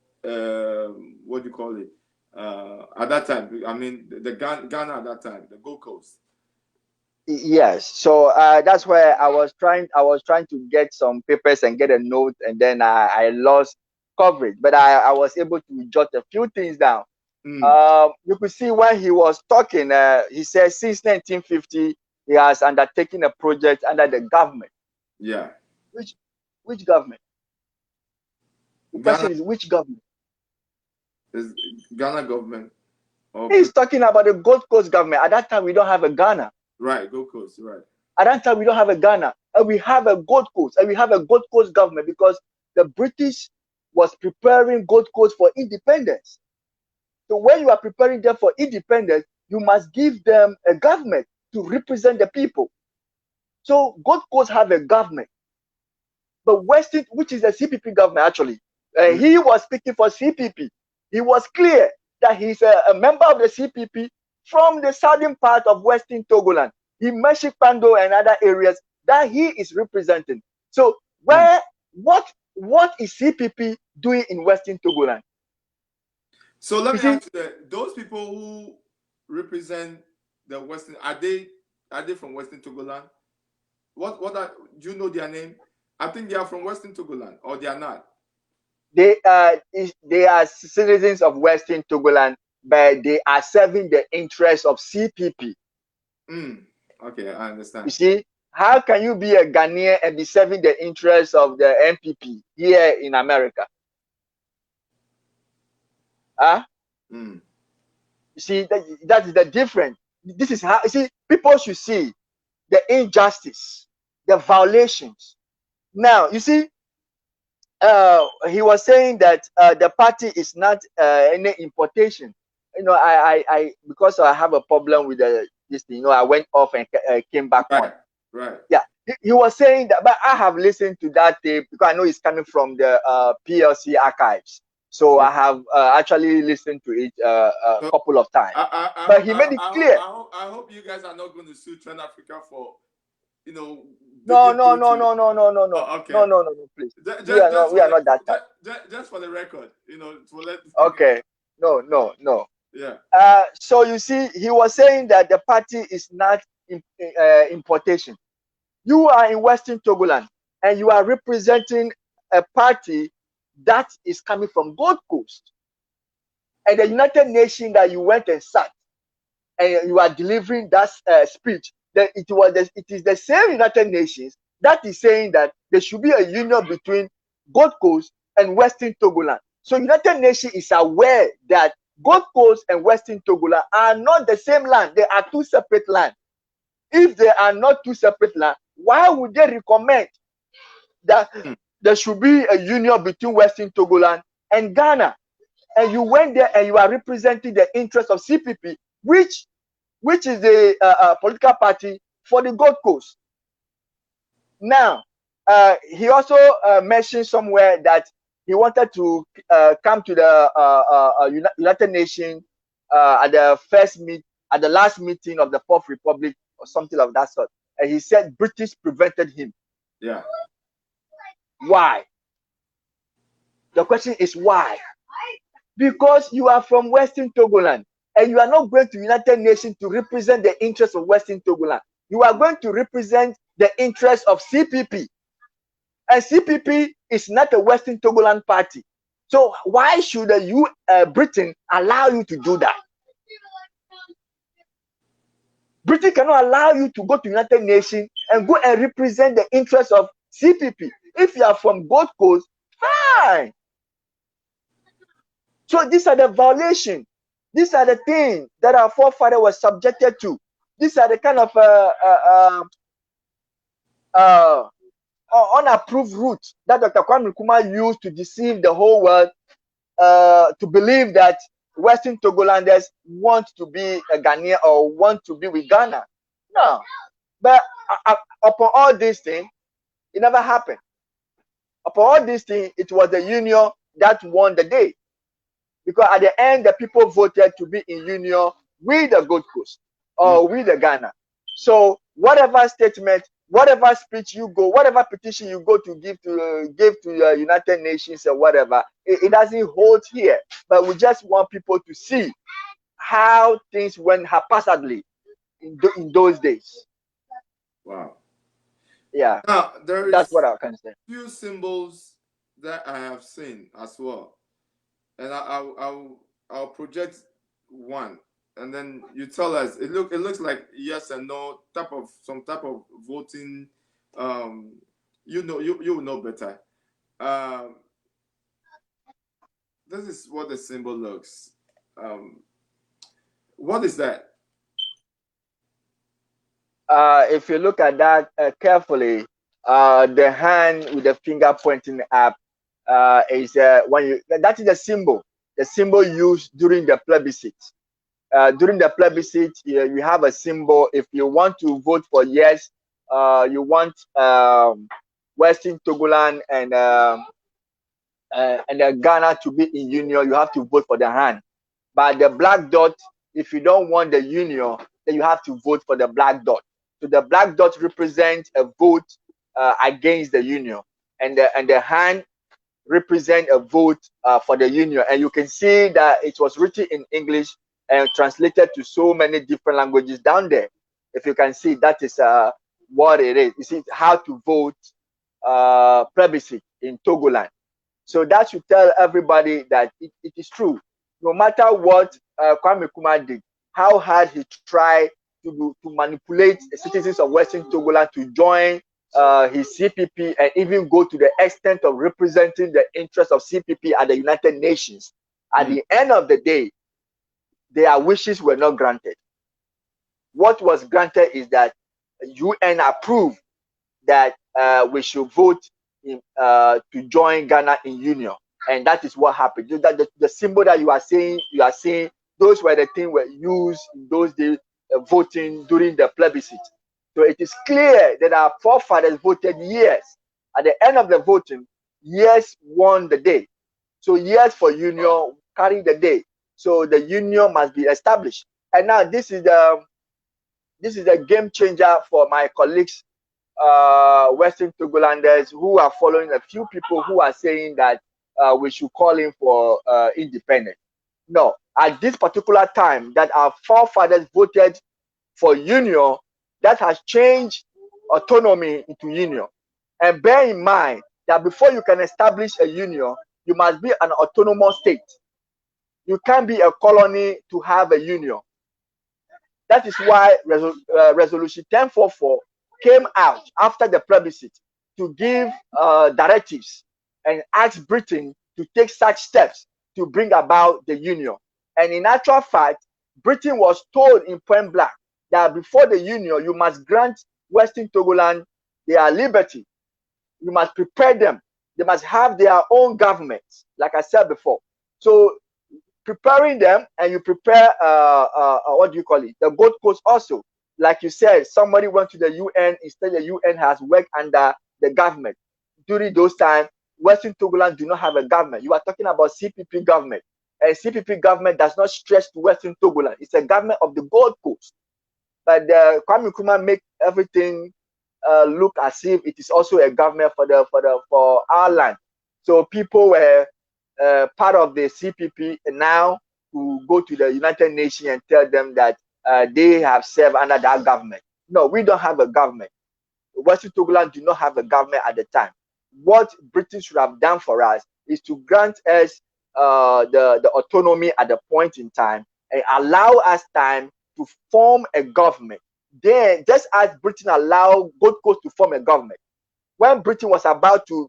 S4: What do you call it? At that time, I mean, the Ghana at that time, the Gold Coast.
S5: Yes, so that's where I was trying to get some papers and get a note, and then I lost coverage, but I was able to jot a few things down. You could see when he was talking, he said since 1950 he has undertaken a project under the government.
S4: Yeah.
S5: Which government? The question is which government?
S4: Is Ghana government.
S5: He's talking about the Gold Coast government. At that time we don't have a Ghana.
S4: Right, Gold Coast, right.
S5: At that time we don't have a Ghana, and we have a Gold Coast, and we have a Gold Coast government because the British was preparing Gold Coast for independence. So when you are preparing them for independence, you must give them a government to represent the people. So Gold Coast have a government, but Western, which is a CPP government actually, He was speaking for CPP. He was clear that he's a member of the CPP from the southern part of Western Togoland. He mentioned Pando and other areas that he is representing. So what is CPP doing in Western Togoland?
S4: So let me ask you that, those people who represent the Western, are they from Western Togoland? Do you know their name? I think they are from Western Togoland, or they are not.
S5: They are citizens of Western Togoland, but they are serving the interests of CPP.
S4: Okay, I understand.
S5: You see, how can you be a Ghanaian and be serving the interests of the MPP here in America? You see, that is the difference. This is how, you see, people should see the injustice, the violations. Now, you see, he was saying that the party is not any importation. You know, I because I have a problem with this thing, you know, I went off and came back on.
S4: Right.
S5: Yeah, he was saying that, but I have listened to that tape because I know it's coming from the PLC archives. So I have actually listened to it a couple of times. But he made it clear.
S4: I hope you guys are not going to sue Trend Africa for, you know.
S5: No.
S4: Okay.
S5: No, please. We are not that type.
S4: Just for the record, you know, to let.
S5: Okay. No.
S4: Yeah.
S5: So you see, he was saying that the party is not importation. You are in Western Togoland and you are representing a party that is coming from Gold Coast, and the United Nations that you went and sat and you are delivering that speech, that it is the same United Nations that is saying that there should be a union between Gold Coast and Western Togoland. So United Nations is aware that Gold Coast and Western Togoland are not the same land. They are two separate lands. If they are not two separate lands, why would they recommend that there should be a union between Western Togoland and Ghana? And you went there and you are representing the interest of CPP, which is the political party for the Gold Coast. Now, he also mentioned somewhere that he wanted to come to the United Nations at the last meeting of the Fourth Republic or something of that sort. And he said British prevented him.
S4: Yeah.
S5: Why? The question is why? Because you are from Western Togoland and you are not going to United Nations to represent the interests of Western Togoland. You are going to represent the interests of CPP. And CPP is not a Western Togoland party. So why should Britain allow you to do that? Britain cannot allow you to go to United Nations and go and represent the interests of CPP. If you are from Gold Coast, fine. So these are the violations. These are the things that our forefathers were subjected to. These are the kind of unapproved route that Dr. Kwame Nkrumah used to deceive the whole world to believe that Western Togolanders want to be a Ghanaian or want to be with Ghana. No. But upon all these things, it never happened. Upon all these things, it was the union that won the day. Because at the end, the people voted to be in union with the Gold Coast or with the Ghana. So whatever statement, whatever speech you go, whatever petition you go to give to the United Nations or whatever, it doesn't hold here. But we just want people to see how things went haphazardly in those days.
S4: Wow.
S5: Yeah.
S4: Now,
S5: that's what I can say.
S4: Few symbols that I have seen as well, and I'll project one, and then you tell us. It looks like yes and no some type of voting. You will know better. This is what the symbol looks. What is that?
S5: If you look at that carefully, the hand with the finger pointing up is that is the symbol used during the plebiscite. During the plebiscite, you have a symbol. If you want to vote for yes, you want Western Togoland and and Ghana to be in union, you have to vote for the hand. But the black dot, if you don't want the union, then you have to vote for the black dot. So the black dot represents a vote against the union, and the hand represent a vote for the union. And you can see that it was written in English and translated to so many different languages down there. If you can see, that is what it is. You see how to vote plebiscite in Togoland. So that should tell everybody that it is true. No matter what Kwame Nkrumah did, how hard he tried to manipulate the citizens of Western Togoland to join his CPP and even go to the extent of representing the interests of CPP at the United Nations. At the end of the day, their wishes were not granted. What was granted is that UN approved that we should vote to join Ghana in union, and that is what happened. The symbol that you are seeing, those were the things were used in those days voting during the plebiscite. So it is clear that our forefathers voted yes. At the end of the voting, yes won the day. So yes for union carried the day. So the union must be established. And now this is a game changer for my colleagues, Western Togolanders, who are following a few people who are saying that we should call in for independence. No, at this particular time that our forefathers voted for union, that has changed autonomy into union. And bear in mind that before you can establish a union, you must be an autonomous state. You can't be a colony to have a union. That is why Resolution 1044 came out after the plebiscite to give directives and ask Britain to take such steps to bring about the union. And in actual fact, Britain was told in point blank that before the union, you must grant Western Togoland their liberty. You must prepare them. They must have their own governments, like I said before. So preparing them, and you prepare, what do you call it? The Gold Coast also. Like you said, somebody went to the UN, instead the UN has worked under the government. During those times, Western Togoland do not have a government. You are talking about CPP government. And CPP government does not stretch to Western Togoland. It's a government of the Gold Coast. But Kwame Nkrumah make everything look as if it is also a government for our land. So people were part of the CPP, and now to go to the United Nations and tell them that they have served under that government. No, we don't have a government. Western Togoland do not have a government at the time. What Britain should have done for us is to grant us the autonomy at the point in time and allow us time to form a government. Then, just as Britain allowed Gold Coast to form a government, when Britain was about to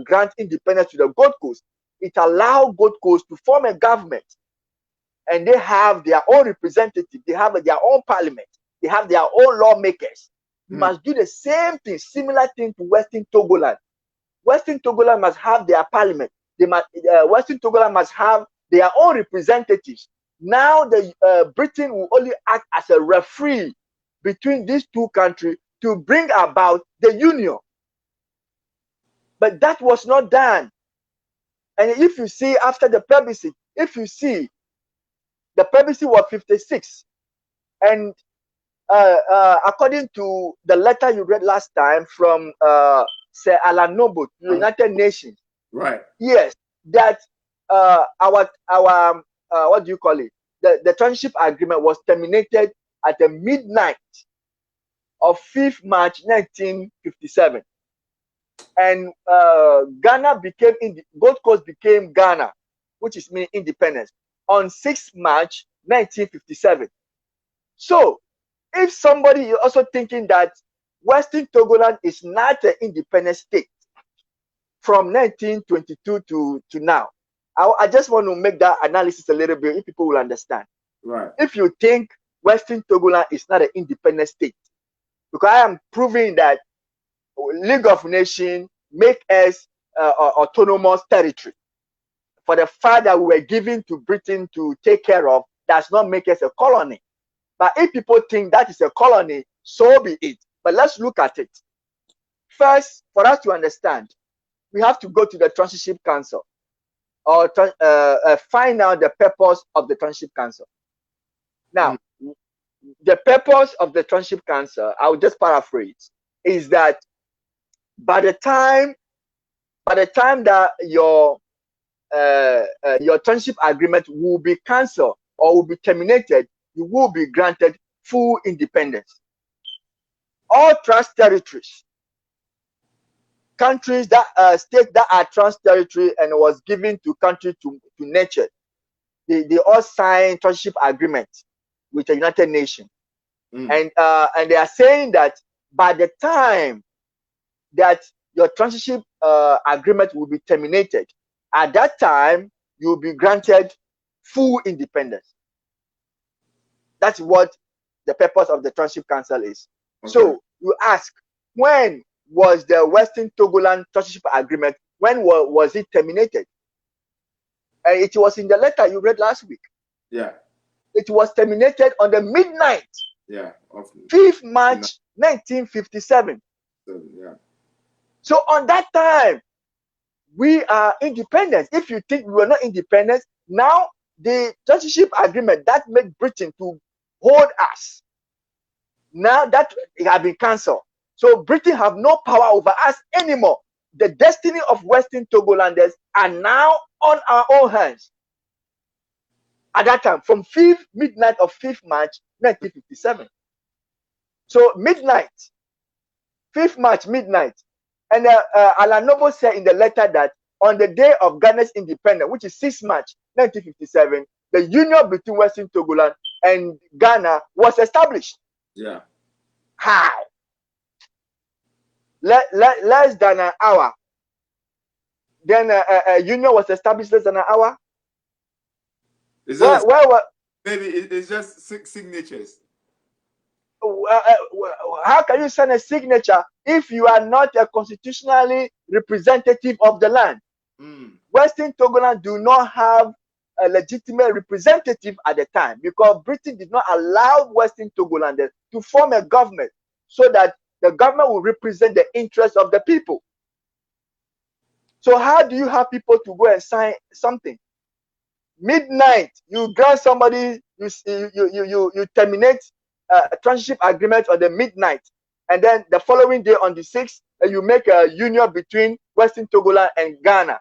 S5: grant independence to the Gold Coast, it allowed Gold Coast to form a government. And they have their own representatives, they have their own parliament, they have their own lawmakers. You must do the same thing, similar thing to Western Togoland. Western Togoland must have their parliament. Western Togoland must have their own representatives. Now the Britain will only act as a referee between these two countries to bring about the union. But that was not done. And if you see after the plebiscite, if you see the plebiscite was 56, and according to the letter you read last time from Sir Alan Noble to the United Nations,
S4: right?
S5: Yes, that our what do you call it? The tranship agreement was terminated at the midnight of 5th March 1957, and Ghana became Gold Coast became Ghana, which is meaning independence, on 6th March 1957. So, if somebody is also thinking that Western Togoland is not an independent state from 1922 to now, I just want to make that analysis a little bit, if people will understand.
S4: Right.
S5: If you think Western Togoland is not an independent state, because I am proving that League of Nations make us autonomous territory. For the fact that we were given to Britain to take care of, does not make us a colony. But if people think that is a colony, so be it. But let's look at it. First, for us to understand, we have to go to the Transition Council. or find out the purpose of the Township Council. Now, the purpose of the Township Council, I will just paraphrase, is that by the time that your township agreement will be cancelled or will be terminated, you will be granted full independence. All trust territories, countries that states that are trust territory and was given to country to nurture, they all sign township agreement with the United Nations, and they are saying that by the time that your township agreement will be terminated, at that time you will be granted full independence. That's what the purpose of the Township Council is. Okay. So you ask, when was the Western Togoland Township Agreement, when was it terminated? It was in the letter you read last week.
S4: Yeah.
S5: It was terminated on the midnight.
S4: Yeah.
S5: 5th March 1957.
S4: Yeah.
S5: So on that time, we are independent. If you think we were not independent, now the township agreement that made Britain to hold us, now that it has been cancelled. So Britain have no power over us anymore. The destiny of Western Togolanders are now on our own hands. At that time, from midnight of 5th March 1957. So midnight, 5th March, midnight. And Alan Noble said in the letter that on the day of Ghana's independence, which is 6th March 1957, the union between Western Togoland and Ghana was established.
S4: Yeah.
S5: How? Less than an hour. Then a union was established less than an hour.
S4: Maybe it's just 6 signatures.
S5: How can you send a signature if you are not a constitutionally representative of the land? Western Togoland do not have a legitimate representative at the time because Britain did not allow Western Togolanders to form a government so that the government will represent the interests of the people. So how do you have people to go and sign something? Midnight, you grant somebody, you terminate a township agreement on the midnight, and then the following day on the 6th, you make a union between Western Togoland and Ghana.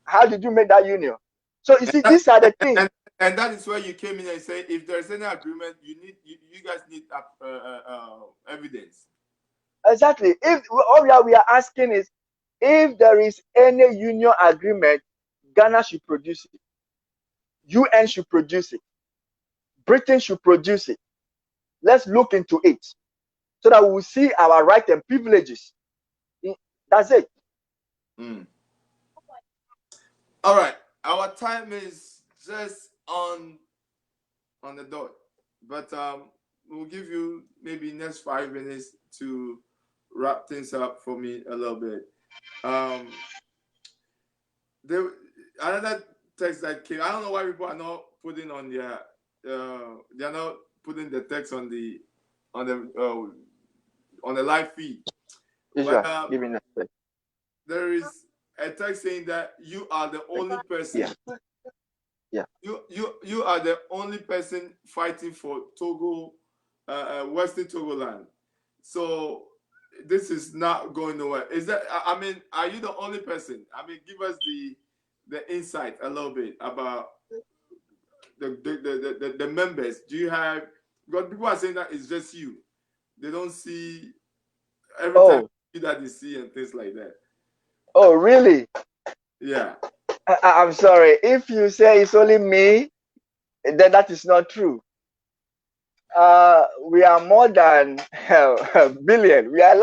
S5: How did you make that union? So you see, these are the things.
S4: And that is where you came in and say, if there's any agreement, you guys need evidence.
S5: Exactly. If all we are asking is, if there is any union agreement, Ghana should produce it. UN should produce it. Britain should produce it. Let's look into it so that we will see our rights and privileges. That's it.
S4: All right. Our time is just on the dot, but we'll give you maybe next 5 minutes to wrap things up for me a little bit. Another text that came. I don't know why people are not putting on their. They are not putting the text on the live feed. But, there is a text saying that you are the only person.
S5: Yeah.
S4: You are the only person fighting for Togo, Western Togoland. So this is not going nowhere. Is that? I mean, are you the only person? I mean, give us the insight a little bit about the members. Do you have? Because people are saying that it's just you. They don't see every time that they see and things like that.
S5: Oh, really?
S4: Yeah.
S5: I'm sorry. If you say it's only me, then that is not true. We are more than a billion. We are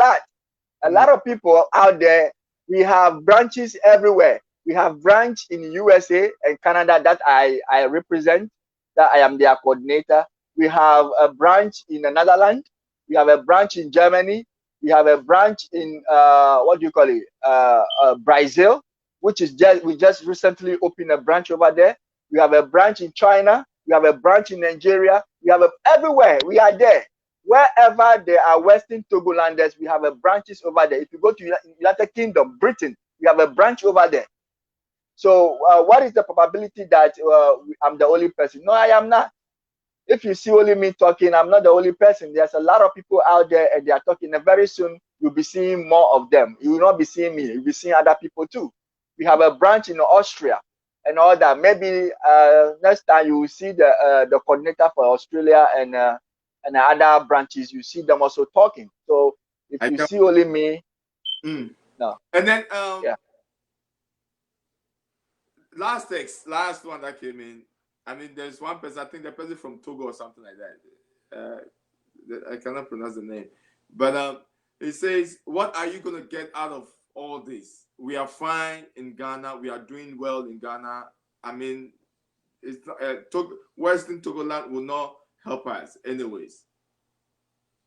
S5: a lot of people out there. We have branches everywhere. We have branch in USA and Canada that I represent, that I am their coordinator. We have a branch in the Netherlands. We have a branch in Germany. We have a branch in Brazil, which is we just recently opened a branch over there. We have a branch in China. We have a branch in Nigeria. We have everywhere. We are there. Wherever there are Western Togolanders, we have a branches over there. If you go to United Kingdom, Britain, we have a branch over there. So what is the probability that I'm the only person? No, I am not. If you see only me talking, I'm not the only person. There's a lot of people out there and they are talking, and very soon you'll be seeing more of them. You will not be seeing me, you'll be seeing other people too. We have a branch in Austria and all that. Maybe next time you will see the coordinator for Australia and other branches, you see them also talking. So if you see only me, no.
S4: And then
S5: yeah.
S4: last one that came in. I mean, there's one person, I think the person from Togo or something like that. I cannot pronounce the name. But it says, what are you going to get out of all this? We are fine in Ghana. We are doing well in Ghana. I mean, it's not, Western Togoland will not help us anyways.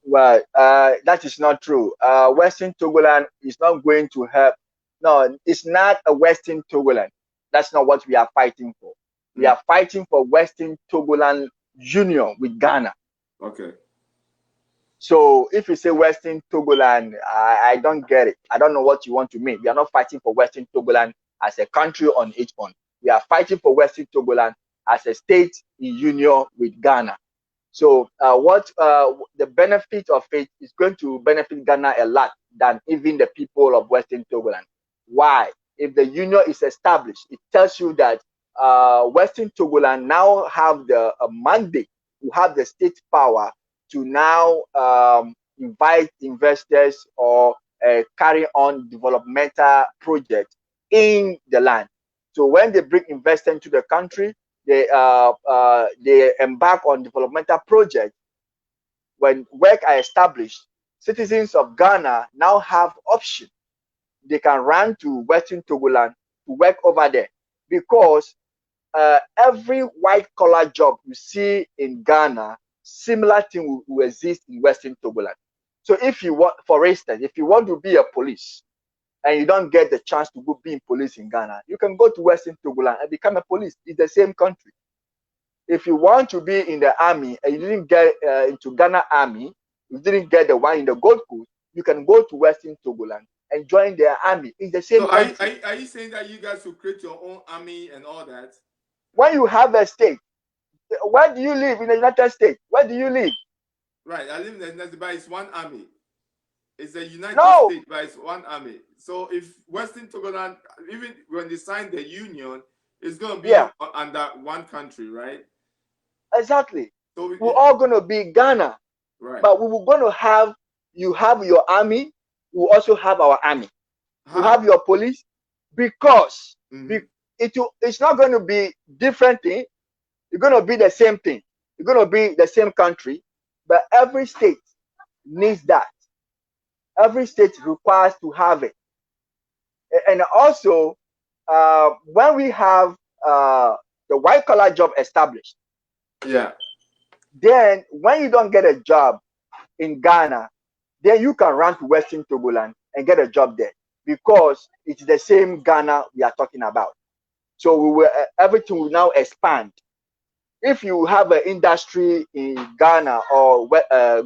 S5: Well, that is not true. Western Togoland is not going to help. No, it's not a Western Togoland. That's not what we are fighting for. We are fighting for Western Togoland union with Ghana.
S4: Okay.
S5: So if you say Western Togoland, I don't get it. I don't know what you want to mean. We are not fighting for Western Togoland as a country on its own. We are fighting for Western Togoland as a state in union with Ghana. So what the benefit of it is going to benefit Ghana a lot than even the people of Western Togoland. Why? If the union is established, it tells you that Western Togoland now have the mandate to have the state power to now invite investors or carry on developmental projects in the land. So when they bring investors into the country, they embark on developmental projects. When work are established, citizens of Ghana now have option. They can run to Western Togoland to work over there, because every white collar job you see in Ghana, similar thing will exist in Western Togoland. So if you want, for instance, if you want to be a police and you don't get the chance to go be in police in Ghana, you can go to Western Togoland and become a police. It's the same country. If you want to be in the army and you didn't get into Ghana army, you didn't get the one in the Gold Coast, you can go to Western Togoland and join their army. It's the same country.
S4: Are you saying that you guys will create your own army and all that?
S5: When you have a state, where do you live in the United States? Where do you live?
S4: Right, I live in the United States, but it's one army. It's a United States, but it's one army. So if Western Togoland, even when they sign the union, it's going to be under one country, right?
S5: Exactly.
S4: So
S5: we're all going to be Ghana.
S4: Right.
S5: But we were going to have, you have your army, we also have our army. You have your police, because it's not going to be different thing. It's going to be the same thing. It's going to be the same country, but every state needs that. Every state requires to have it. And also, when we have the white collar job established, then when you don't get a job in Ghana, then you can run to Western Togoland and get a job there, because it's the same Ghana we are talking about. So we will, everything will now expand. If you have an industry in Ghana or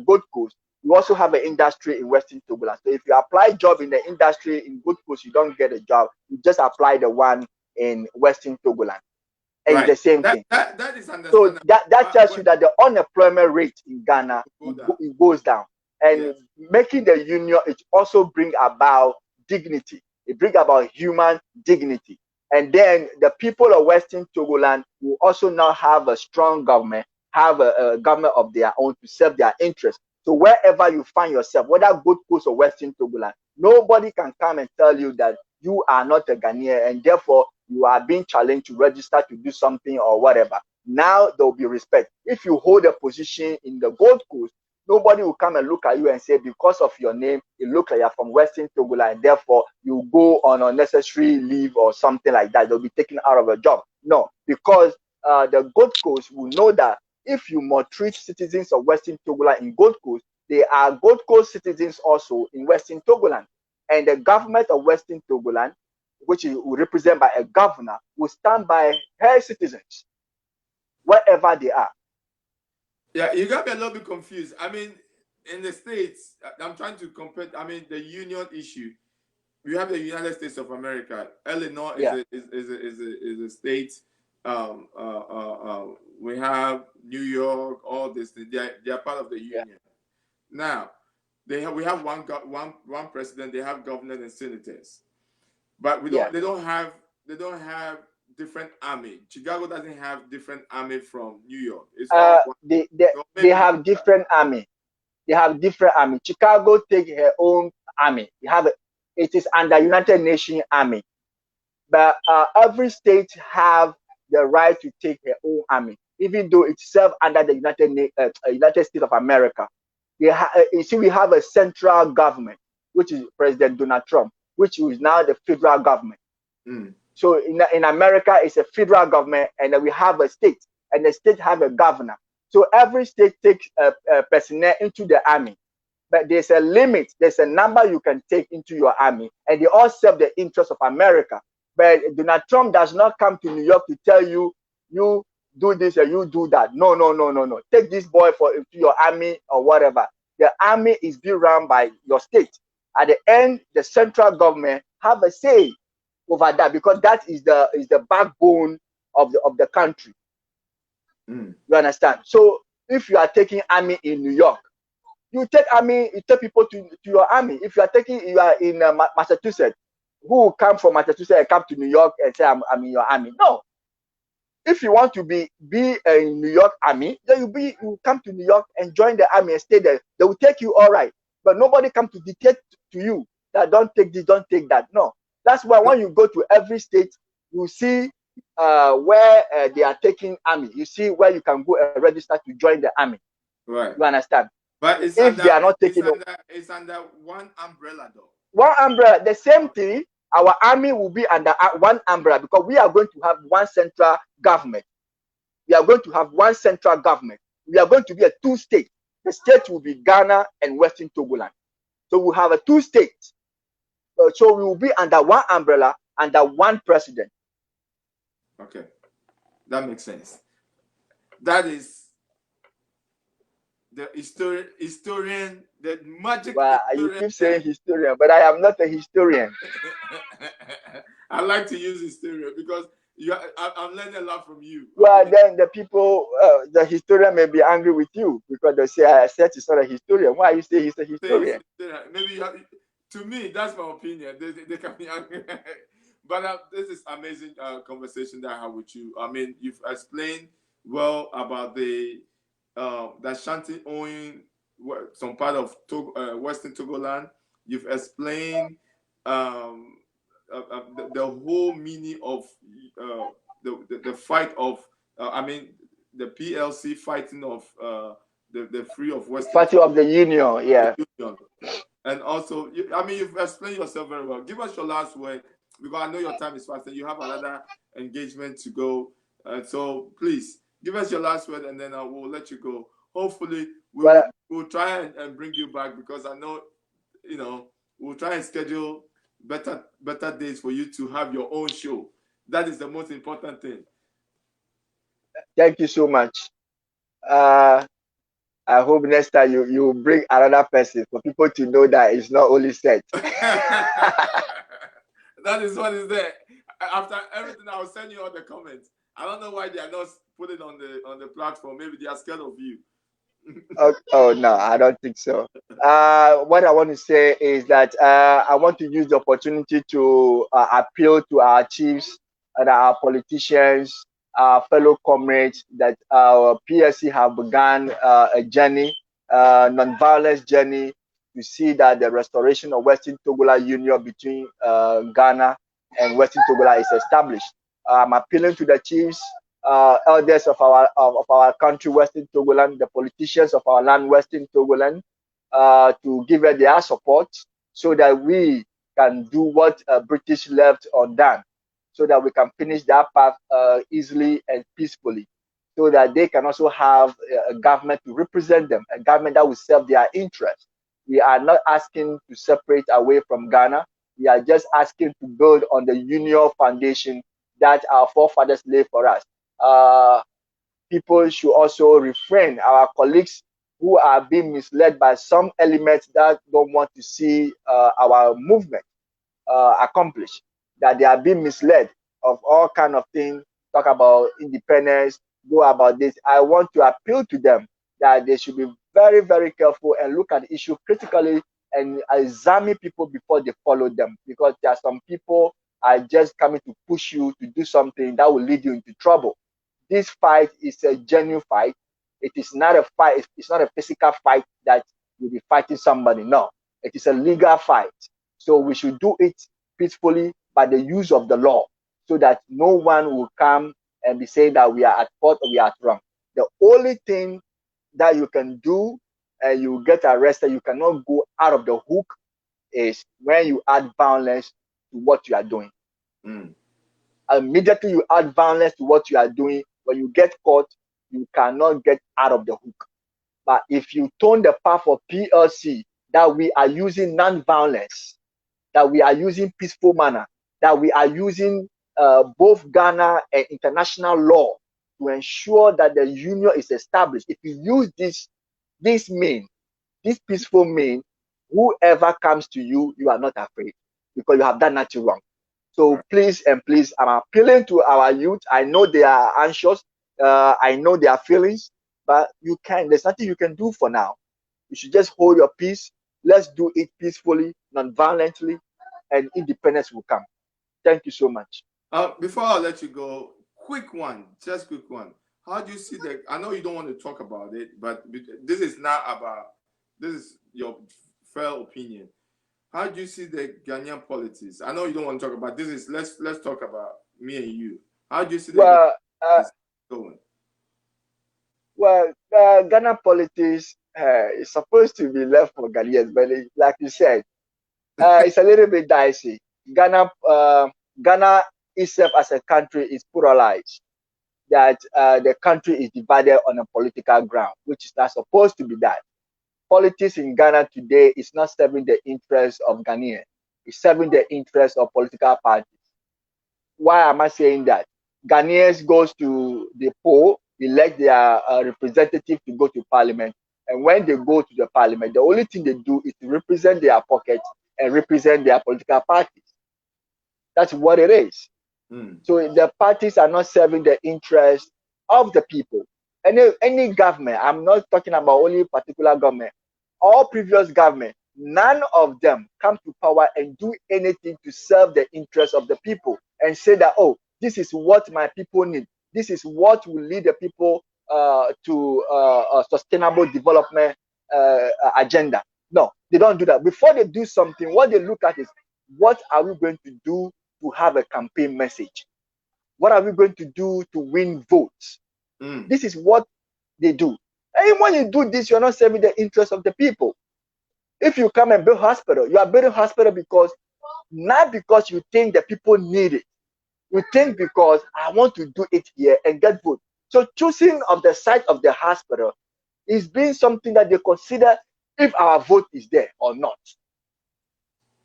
S5: Gold Coast, you also have an industry in Western Togoland. So if you apply job in the industry in Gold Coast, you don't get a job. You just apply the one in Western Togoland. And it's the same thing.
S4: That is understandable.
S5: So that tells you that the unemployment rate in Ghana it goes down. And making the union, it also brings about dignity. It brings about human dignity. And then the people of Western Togoland will also now have a strong government, have a government of their own to serve their interests. So wherever you find yourself, whether Gold Coast or Western Togoland, nobody can come and tell you that you are not a Ghanaian and therefore you are being challenged to register to do something or whatever. Now there will be respect. If you hold a position in the Gold Coast, nobody will come and look at you and say, because of your name, it looks like you're from Western Togoland, and therefore you go on unnecessary leave or something like that. They'll be taken out of a job. No, because the Gold Coast will know that if you maltreat citizens of Western Togoland in Gold Coast, they are Gold Coast citizens also in Western Togoland. And the government of Western Togoland, which is represented by a governor, will stand by her citizens, wherever they are.
S4: Yeah, you got me a little bit confused. I mean, in the States, I'm trying to compare, I mean, the union issue. we have the United States of America. Illinois
S5: Yeah.
S4: is a state. We have New York, all this. They are part of the
S5: Yeah.
S4: union. Now, we have one president. They have governors and senators, but
S5: Yeah.
S4: they don't have different army. Chicago doesn't have different army from New York. It's all one.
S5: They
S4: So
S5: they
S4: maybe
S5: have different army. They have different army. Chicago take her own army. It is under United Nations Army, but every state have the right to take her own army, even though it's served under the United States of America. You see, we have a central government, which is President Donald Trump, which is now the federal government.
S4: Mm.
S5: So in America, it's a federal government, and then we have a state, and the state have a governor. So every state takes a personnel into the army, but there's a limit. There's a number you can take into your army, and they all serve the interests of America. But Donald Trump does not come to New York to tell you, you do this and you do that. No. Take this boy into your army or whatever. The army is being run by your state. At the end, the central government have a say over that, because that is the backbone of the country.
S4: Mm.
S5: You understand? So if you are taking army in New York, you take people to your army. If you are in Massachusetts, who will come from Massachusetts and come to New York and say, I'm in your army? No. If you want to be in New York army, then you come to New York and join the army and stay there. They will take you all right. But nobody come to dictate to you that don't take this, don't take that. No. That's why when you go to every state, you see where they are taking army. You see where you can go and register to join the army.
S4: Right.
S5: You understand?
S4: But it's
S5: if they are not taking
S4: it's under one umbrella though.
S5: One umbrella. The same thing. Our army will be under one umbrella, because we are going to have one central government. We are going to have one central government. We are going to be a two state. The state will be Ghana and Western Togoland. So we have a two states. So we will be under one umbrella, under one president.
S4: Okay, that makes sense. That is the historian, the magic.
S5: Well,
S4: historian.
S5: you keep saying historian, but I am not a historian.
S4: I like to use historian because I'm learning a lot from you.
S5: Well, then the people, the historian may be angry with you because they say, I said he's not a historian. Why you say he's a historian?
S4: Maybe to me, that's my opinion. They can be angry. But this is amazing conversation that I have with you. I mean, you've explained well about the Shanti owning some part of Western Togoland. You've explained the whole meaning of the fight of the PLC fighting of the free of Western
S5: Party of the Union, yeah.
S4: And also, you've explained yourself very well. Give us your last word, because I know your time is fast and you have another engagement to go. So please give us your last word, and then we'll let you go. Hopefully, we'll try and bring you back, because I know, we'll try and schedule better days for you to have your own show. That is the most important thing.
S5: Thank you so much. I hope next time you bring another person for people to know that it's not only Seth.
S4: That is what is there. After everything, I'll send you all the comments. I don't know why they are not putting it on the platform. Maybe they are scared of you.
S5: Oh no, I don't think so. What I want to say is that I want to use the opportunity to appeal to our chiefs and our politicians, our fellow comrades, that our PLC have begun a journey, non-violence journey, to see that the restoration of Western Togoland Union between Ghana and Western Togoland is established. I'm appealing to the chiefs, elders of our country, Western Togoland, the politicians of our land, Western Togoland, to give us their support so that we can do what British left undone, so that we can finish that path easily and peacefully, so that they can also have a government to represent them, a government that will serve their interests. We are not asking to separate away from Ghana. We are just asking to build on the union foundation that our forefathers laid for us. People should also refrain, our colleagues who are being misled by some elements that don't want to see our movement. accomplish, that they are being misled of all kind of things, talk about independence, go about this. I want to appeal to them that they should be very, very careful and look at the issue critically and examine people before they follow them, because there are some people are just coming to push you to do something that will lead you into trouble. This fight is a genuine fight. It is not a fight. It's not a physical fight that you'll be fighting somebody. No, it is a legal fight. So we should do it peacefully by the use of the law, so that no one will come and be saying that we are at fault or we are wrong. The only thing that you can do and you get arrested, you cannot go out of the hook, is when you add violence to what you are doing. Immediately you add violence to what you are doing, when you get caught, you cannot get out of the hook. But if you tone the path of PLC, that we are using non-violence, that we are using peaceful manner, that we are using both Ghana and international law to ensure that the union is established. If you use this peaceful mean, whoever comes to you, you are not afraid, because you have done nothing wrong. So please and please, I'm appealing to our youth. I know they are anxious. I know their feelings, but there's nothing you can do for now. You should just hold your peace. Let's do it peacefully, non-violently, and independence will come. Thank you so much.
S4: Before I let you go, quick one. How do you see I know you don't want to talk about it, but this is your fair opinion. How do you see the Ghanaian politics? I know you don't want to talk about this. Let's talk about me and you. How do you see the going?
S5: Well, Ghana politics is supposed to be left for Ghanaians, but like you said, it's a little bit dicey. Ghana itself as a country is pluralized. That the country is divided on a political ground, which is not supposed to be that. Politics in Ghana today is not serving the interests of Ghanaians. It's serving the interests of political parties. Why am I saying that? Ghanaians goes to the poll, elect their representative to go to parliament. And when they go to the parliament, the only thing they do is to represent their pockets and represent their political parties. That's what it is. So the parties are not serving the interests of the people. Any government, I'm not talking about only particular government, all previous government, none of them come to power and do anything to serve the interests of the people and say that, oh, this is what my people need. This is what will lead the people to a sustainable development agenda. No, they don't do that. Before they do something, what they look at is, what are we going to do to have a campaign message? What are we going to do to win votes? This is what they do. And when you do this, you're not serving the interests of the people. If you come and build hospital, you are building hospital not because you think the people need it. You think because I want to do it here and get vote. So choosing of the site of the hospital is being something that they consider if our vote is there or not.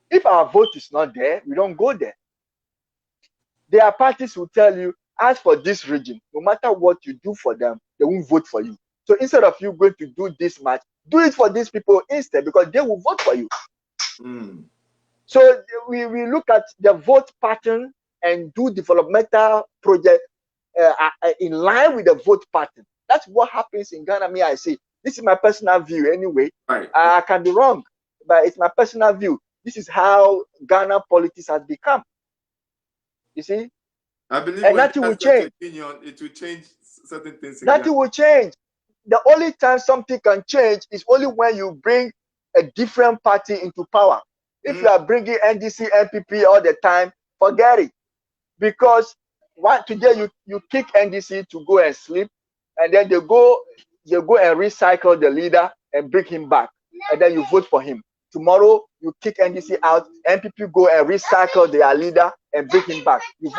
S5: If our vote is not there, we don't go there. There are parties who tell you, as for this region, no matter what you do for them, they won't vote for you. So instead of you going to do this much, do it for these people instead, because they will vote for you. So we look at the vote pattern and do developmental project in line with the vote pattern. That's what happens in Ghana. I say, this is my personal view anyway.
S4: Right.
S5: I can be wrong, but it's my personal view. This is how Ghana politics has become. You see?
S4: I believe
S5: and nothing will change.
S4: It will change certain things.
S5: Nothing will change. The only time something can change is only when you bring a different party into power. If you are bringing NDC, NPP all the time, forget it. Because today you kick NDC to go and sleep, and then they go and recycle the leader and bring him back, and then you vote for him. Tomorrow you kick NDC out, NPP go and recycle their leader and bring him back. It's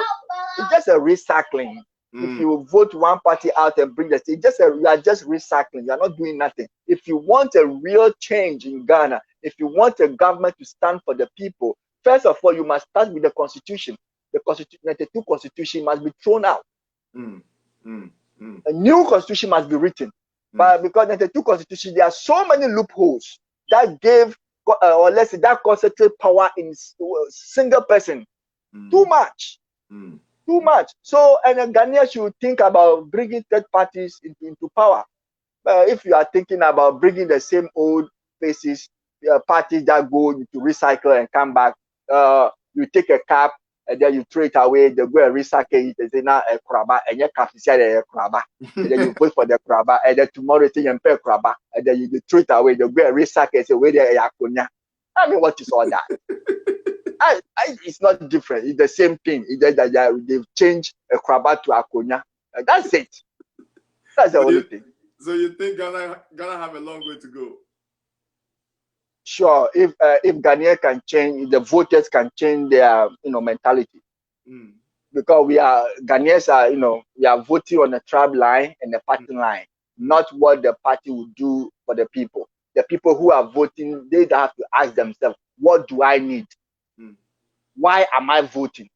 S5: just a recycling. If you vote one party out and bring the state, you are just recycling. You are not doing nothing. If you want a real change in Ghana, if you want a government to stand for the people, first of all, you must start with the constitution. The Constitution, 92 constitution must be thrown out. A new constitution must be written. But because 92 constitution, there are so many loopholes that gave or let's say that concentrate power in single person. Too much. Too much. So, and a Ghanaian should think about bringing third parties into power. If you are thinking about bringing the same old faces, parties that go to recycle and come back, you take a cap and then you throw it away, they go and recycle it, they say now a kraba, and you can't see a kraba, and then you vote for the kraba, and then tomorrow you think you pay kraba, and then you throw it away, they go and recycle and say, where they are yakunya. I mean, what is all that? It's not different. It's the same thing. It's just that they've changed a kraba to akonya. That's it. That's the only thing.
S4: So you think Ghana have a long way to go?
S5: Sure, if Ghanaians can change, if the voters can change their mentality, because Ghanaians are we are voting on the tribe line and the party line, not what the party will do for the people. The people who are voting, they have to ask themselves, what do I need? Why am I voting?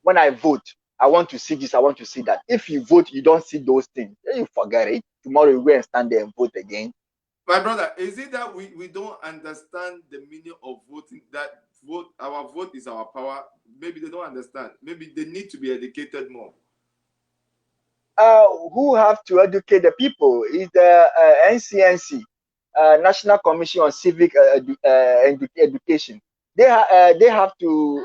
S5: When I vote, I want to see this, I want to see that. If you vote, you don't see those things, then you forget it. Tomorrow you go and stand there and vote again.
S4: My brother, is it that we don't understand the meaning of voting? That our vote is our power? Maybe they don't understand. Maybe they need to be educated more.
S5: Who have to educate the people is the NCNC, National Commission on Civic Education. They have to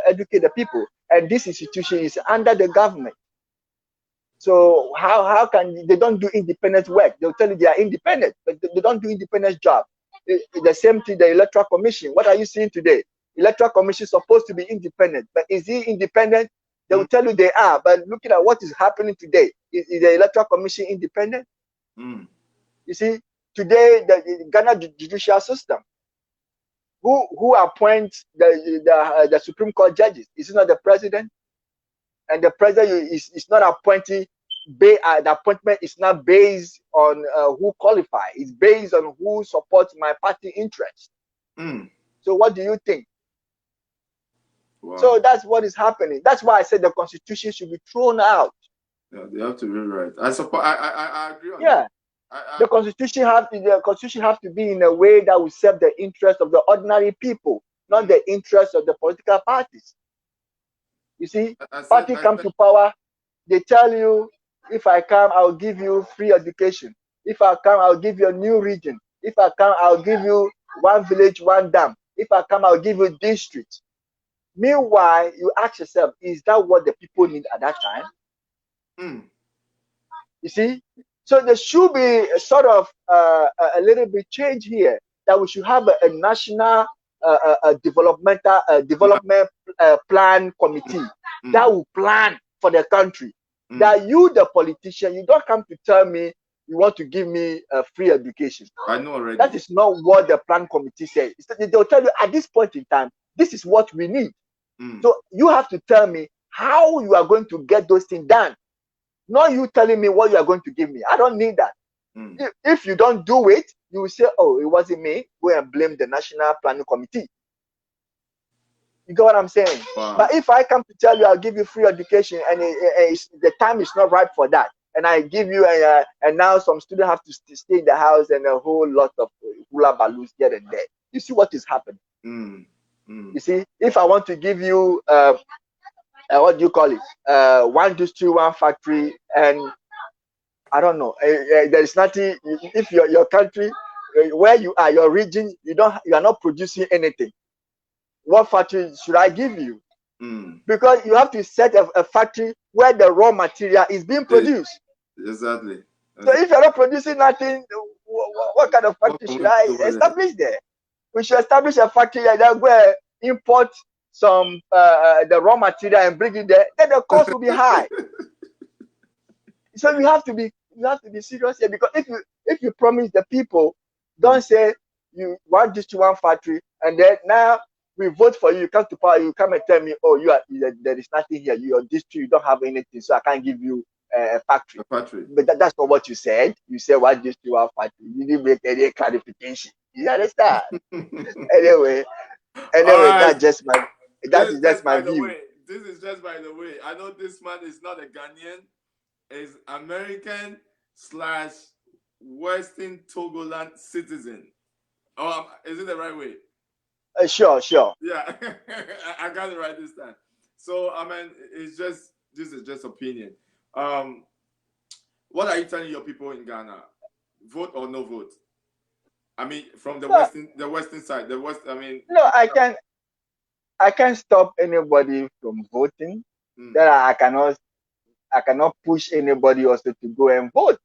S5: educate the people, and this institution is under the government. So how can they don't do independent work? They'll tell you they are independent, but they don't do independent job. The same thing, the Electoral Commission. What are you seeing today? Electoral Commission is supposed to be independent, but is he independent? They will tell you they are, but looking at what is happening today, is the Electoral Commission independent? You see, today the Ghana judicial system, who appoints the Supreme Court judges? Is it not the president? And the president is not appointing. The appointment is not based on who qualify. It's based on who supports my party interest. So what do you think? Wow. So that's what is happening. That's why I said the constitution should be thrown out.
S4: Yeah, they have to rewrite. I agree on
S5: that. The constitution have to be in a way that will serve the interest of the ordinary people, not the interest of the political parties. You see, party come to power, they tell you, if I come, I'll give you free education. If I come, I'll give you a new region. If I come, I'll give you one village, one dam. If I come, I'll give you district. Meanwhile, you ask yourself, is that what the people need at that time? You see? So there should be a sort of a little bit change here, that we should have a national development plan committee that will plan for the country. That you, the politician, you don't come to tell me you want to give me a free education.
S4: I know already.
S5: That is not what the plan committee says. They'll tell you at this point in time, this is what we need. So you have to tell me how you are going to get those things done. Not you telling me what you are going to give me. I don't need that. If you don't do it, you will say, oh, it wasn't me. Go and blame the National Planning Committee. You get what I'm saying?
S4: Wow.
S5: But if I come to tell you I'll give you free education and the time is not right for that, and I give you and now some students have to stay in the house and a whole lot of hula balloons here and there. You see what is happening? You see, if I want to give you what do you call it? One district, one factory, and I don't know. There is nothing. If your country, where you are, your region, you are not producing anything. What factory should I give you? Because you have to set a factory where the raw material is being produced.
S4: Exactly.
S5: So if you're not producing nothing, what kind of factory should I establish there? We should establish a factory that where import some the raw material and bring it there. Then the cost will be high. So you have to be serious here, because if you promise the people, don't say you want this to one factory and then now we vote for you, you come to power, you come and tell me, oh, there is nothing here, your district, you don't have anything, so I can't give you a factory. But that's not what you said. You said one district, one factory. You didn't make any clarification. You understand? Anyway, right. That's just my view.
S4: This is just by the way. I know this man is not a Ghanaian, is American / Western Togoland citizen. Oh, is it the right way?
S5: Sure.
S4: Yeah, I got it right this time. So I mean, this is just opinion. What are you telling your people in Ghana? Vote or no vote? I mean, from the
S5: No,
S4: western side, the west. I mean,
S5: no, I can't stop anybody from voting.
S4: mm,
S5: That I cannot push anybody also to go and vote.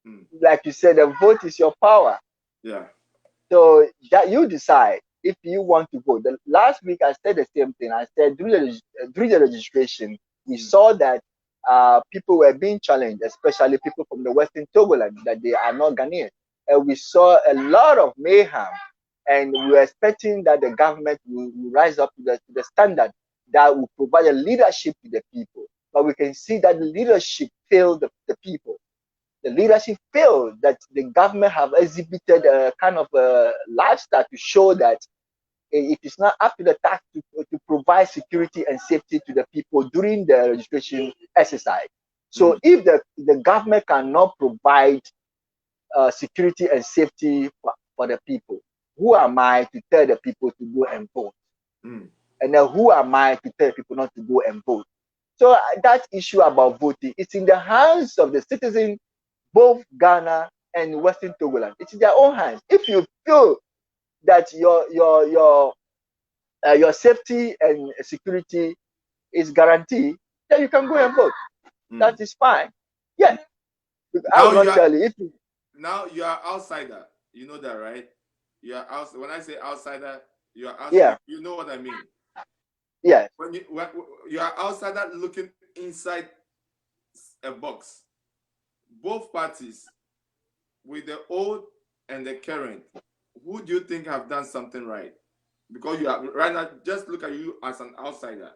S4: mm,
S5: Like you said, the vote is your power.
S4: yeah.
S5: So that you decide if you want to vote. The last week I said the same thing. I said during the registration, we saw that people were being challenged, especially people from the Western Togoland, that they are not Ghanaian. And we saw a lot of mayhem, and we were expecting that the government will rise up to the standard that will provide a leadership to the people. But we can see that the leadership failed the people. The leadership failed, that the government have exhibited a kind of a lifestyle to show that it is not up to the task to provide security and safety to the people during the registration exercise. So if the government cannot provide security and safety for the people, who am I to tell the people to go and vote? And then who am I to tell people not to go and vote? So that issue about voting, it's in the hands of the citizen, both Ghana and Western Togoland. It's in their own hands. If you feel that your safety and security is guaranteed, then you can go and vote. That is fine. Yeah. I will not tell you if you,
S4: now you are outsider. You know that, right? You are outside. When I say outsider, you are outside.
S5: yeah,
S4: You know what I mean.
S5: yes.
S4: When you are outsider looking inside a box, both parties, with the old and the current, who do you think have done something right? Because you are right now, just look at you as an outsider.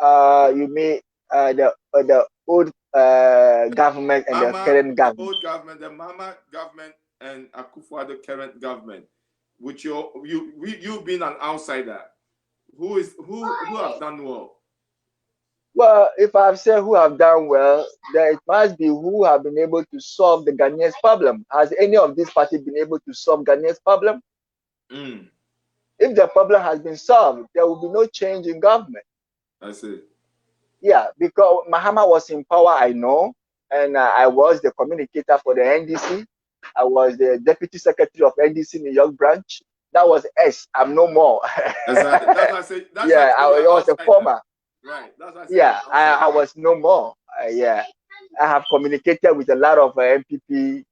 S5: You mean the old government and the current government?
S4: The old government, the Mama government, and Akufo-Addo current government. Which you being an outsider, who have done well?
S5: Well, if I've said who have done well, then it must be who have been able to solve the Ghanaians' problem. Has any of these parties been able to solve Ghanaians' problem? If the problem has been solved, there will be no change in government.
S4: I see.
S5: Yeah, because Mahama was in power, I know, and I was the communicator for the NDC. I was the deputy secretary of NDC New York branch. That was S. I'm no more.
S4: Exactly. That's what I say.
S5: Yeah, I was a former.
S4: Right. That's what I said.
S5: Yeah, I was no more. Yeah, I have communicated with a lot of MPP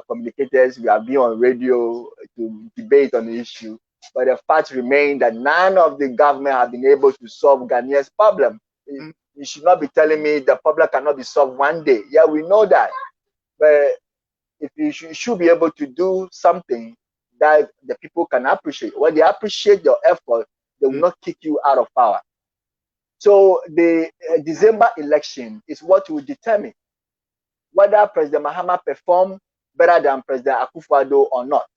S5: communicators. We have been on radio to debate on the issue. But the fact remains that none of the government have been able to solve Ghanaians' problem. You should not be telling me the problem cannot be solved one day. Yeah, we know that. But if you should be able to do something that the people can appreciate. When they appreciate your effort, they will not kick you out of power. So the December election is what will determine whether President Mahama performed better than President Akufo-Addo or not.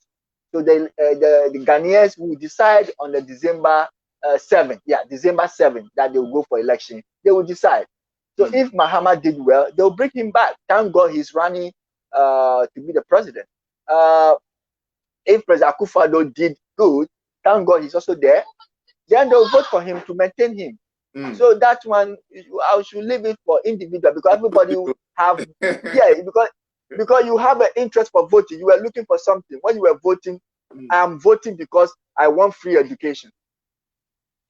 S5: So the Ghanaians will decide on the December 7th. Yeah, December 7th that they will go for election. They will decide. So if Mahama did well, they'll bring him back. Thank God he's running to be the president. If President Akufo-Addo did good, thank God he's also there. Then they'll vote for him to maintain him. So that one, I should leave it for individual, because everybody have because you have an interest for voting. You were looking for something. When you were voting, I'm voting because I want free education.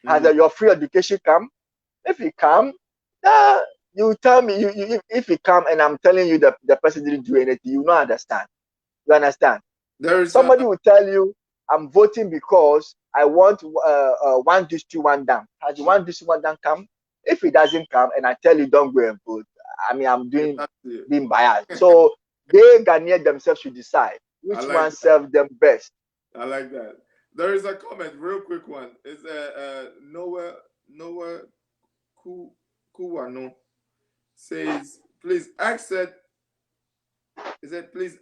S5: Has your free education come? If it come, you tell me. If it come and I'm telling you that the person didn't do anything, you don't understand. You understand? Somebody will tell you, I'm voting because I want one district, one dam. Has the one district, one dam come? If it doesn't come, and I tell you don't go and vote, I mean I'm being biased. So they Ghanaians themselves should decide which one serves them best.
S4: I like that. There is a comment, real quick one. It's Noah Kuwano says, please accept. He said, please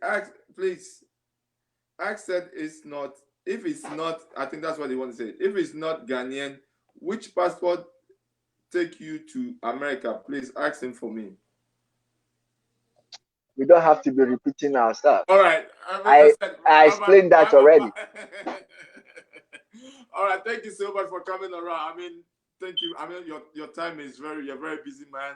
S4: accept is not. If it's not, I think that's what he wants to say. If it's not Ghanaian, which passport take you to America? Please ask him for me.
S5: we don't have to be repeating ourselves.
S4: All right.
S5: I explained that already.
S4: All right. Thank you so much for coming around. I mean, thank you. I mean, your time is you're a very busy man.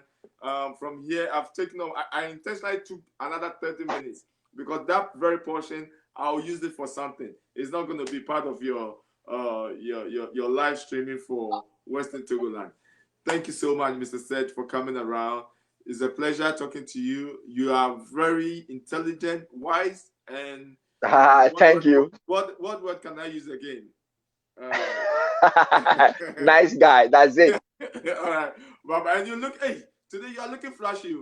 S4: From here, I've taken over. I intentionally took another 30 minutes because that very portion, I'll use it for something. It's not going to be part of your live streaming for Western Togoland. Thank you so much, Mr. Seth, for coming around. It's a pleasure talking to you. You are very intelligent, wise, and
S5: thank you.
S4: What word can I use again?
S5: Nice guy. That's it.
S4: All right, Baba. And you look. Hey, today you are looking flashy.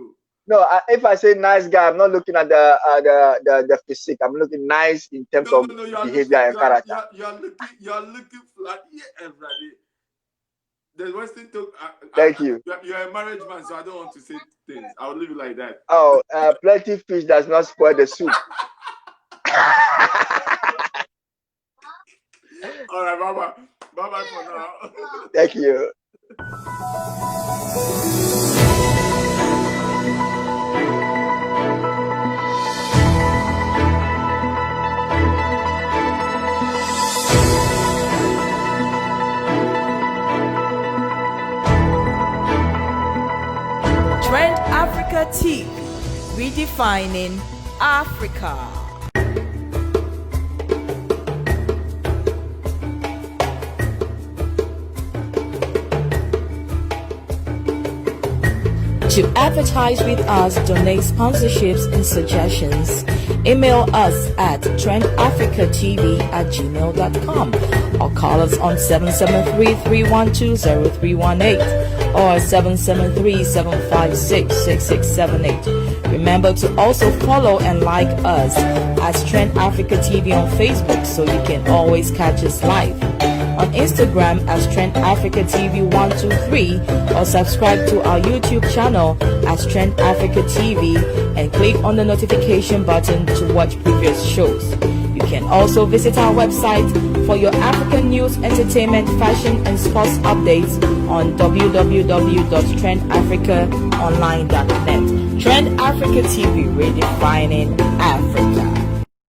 S5: No, if I say nice guy, I'm not looking at the physique. I'm looking nice in terms of behavior and character.
S4: You're looking flashy, everybody. The Western talk.
S5: Thank you.
S4: You're a marriage man, so I don't want to say things. I'll leave it like that.
S5: Oh, plenty fish does not spoil the soup.
S4: All right, Baba. Bye-bye for now.
S5: Thank you.
S1: Trend Africa TV, redefining Africa. To advertise with us, donate sponsorships and suggestions, email us at trendafricatv@gmail.com or call us on 773-312-0318 or 773-756-6678. Remember to also follow and like us as Trend Africa TV on Facebook so you can always catch us live. On Instagram as Trend Africa TV 123 or subscribe to our YouTube channel as Trend Africa TV and click on the notification button to watch previous shows. You can also visit our website for your African news, entertainment, fashion and sports updates on www.trendafricaonline.net. Trend Africa TV, redefining Africa.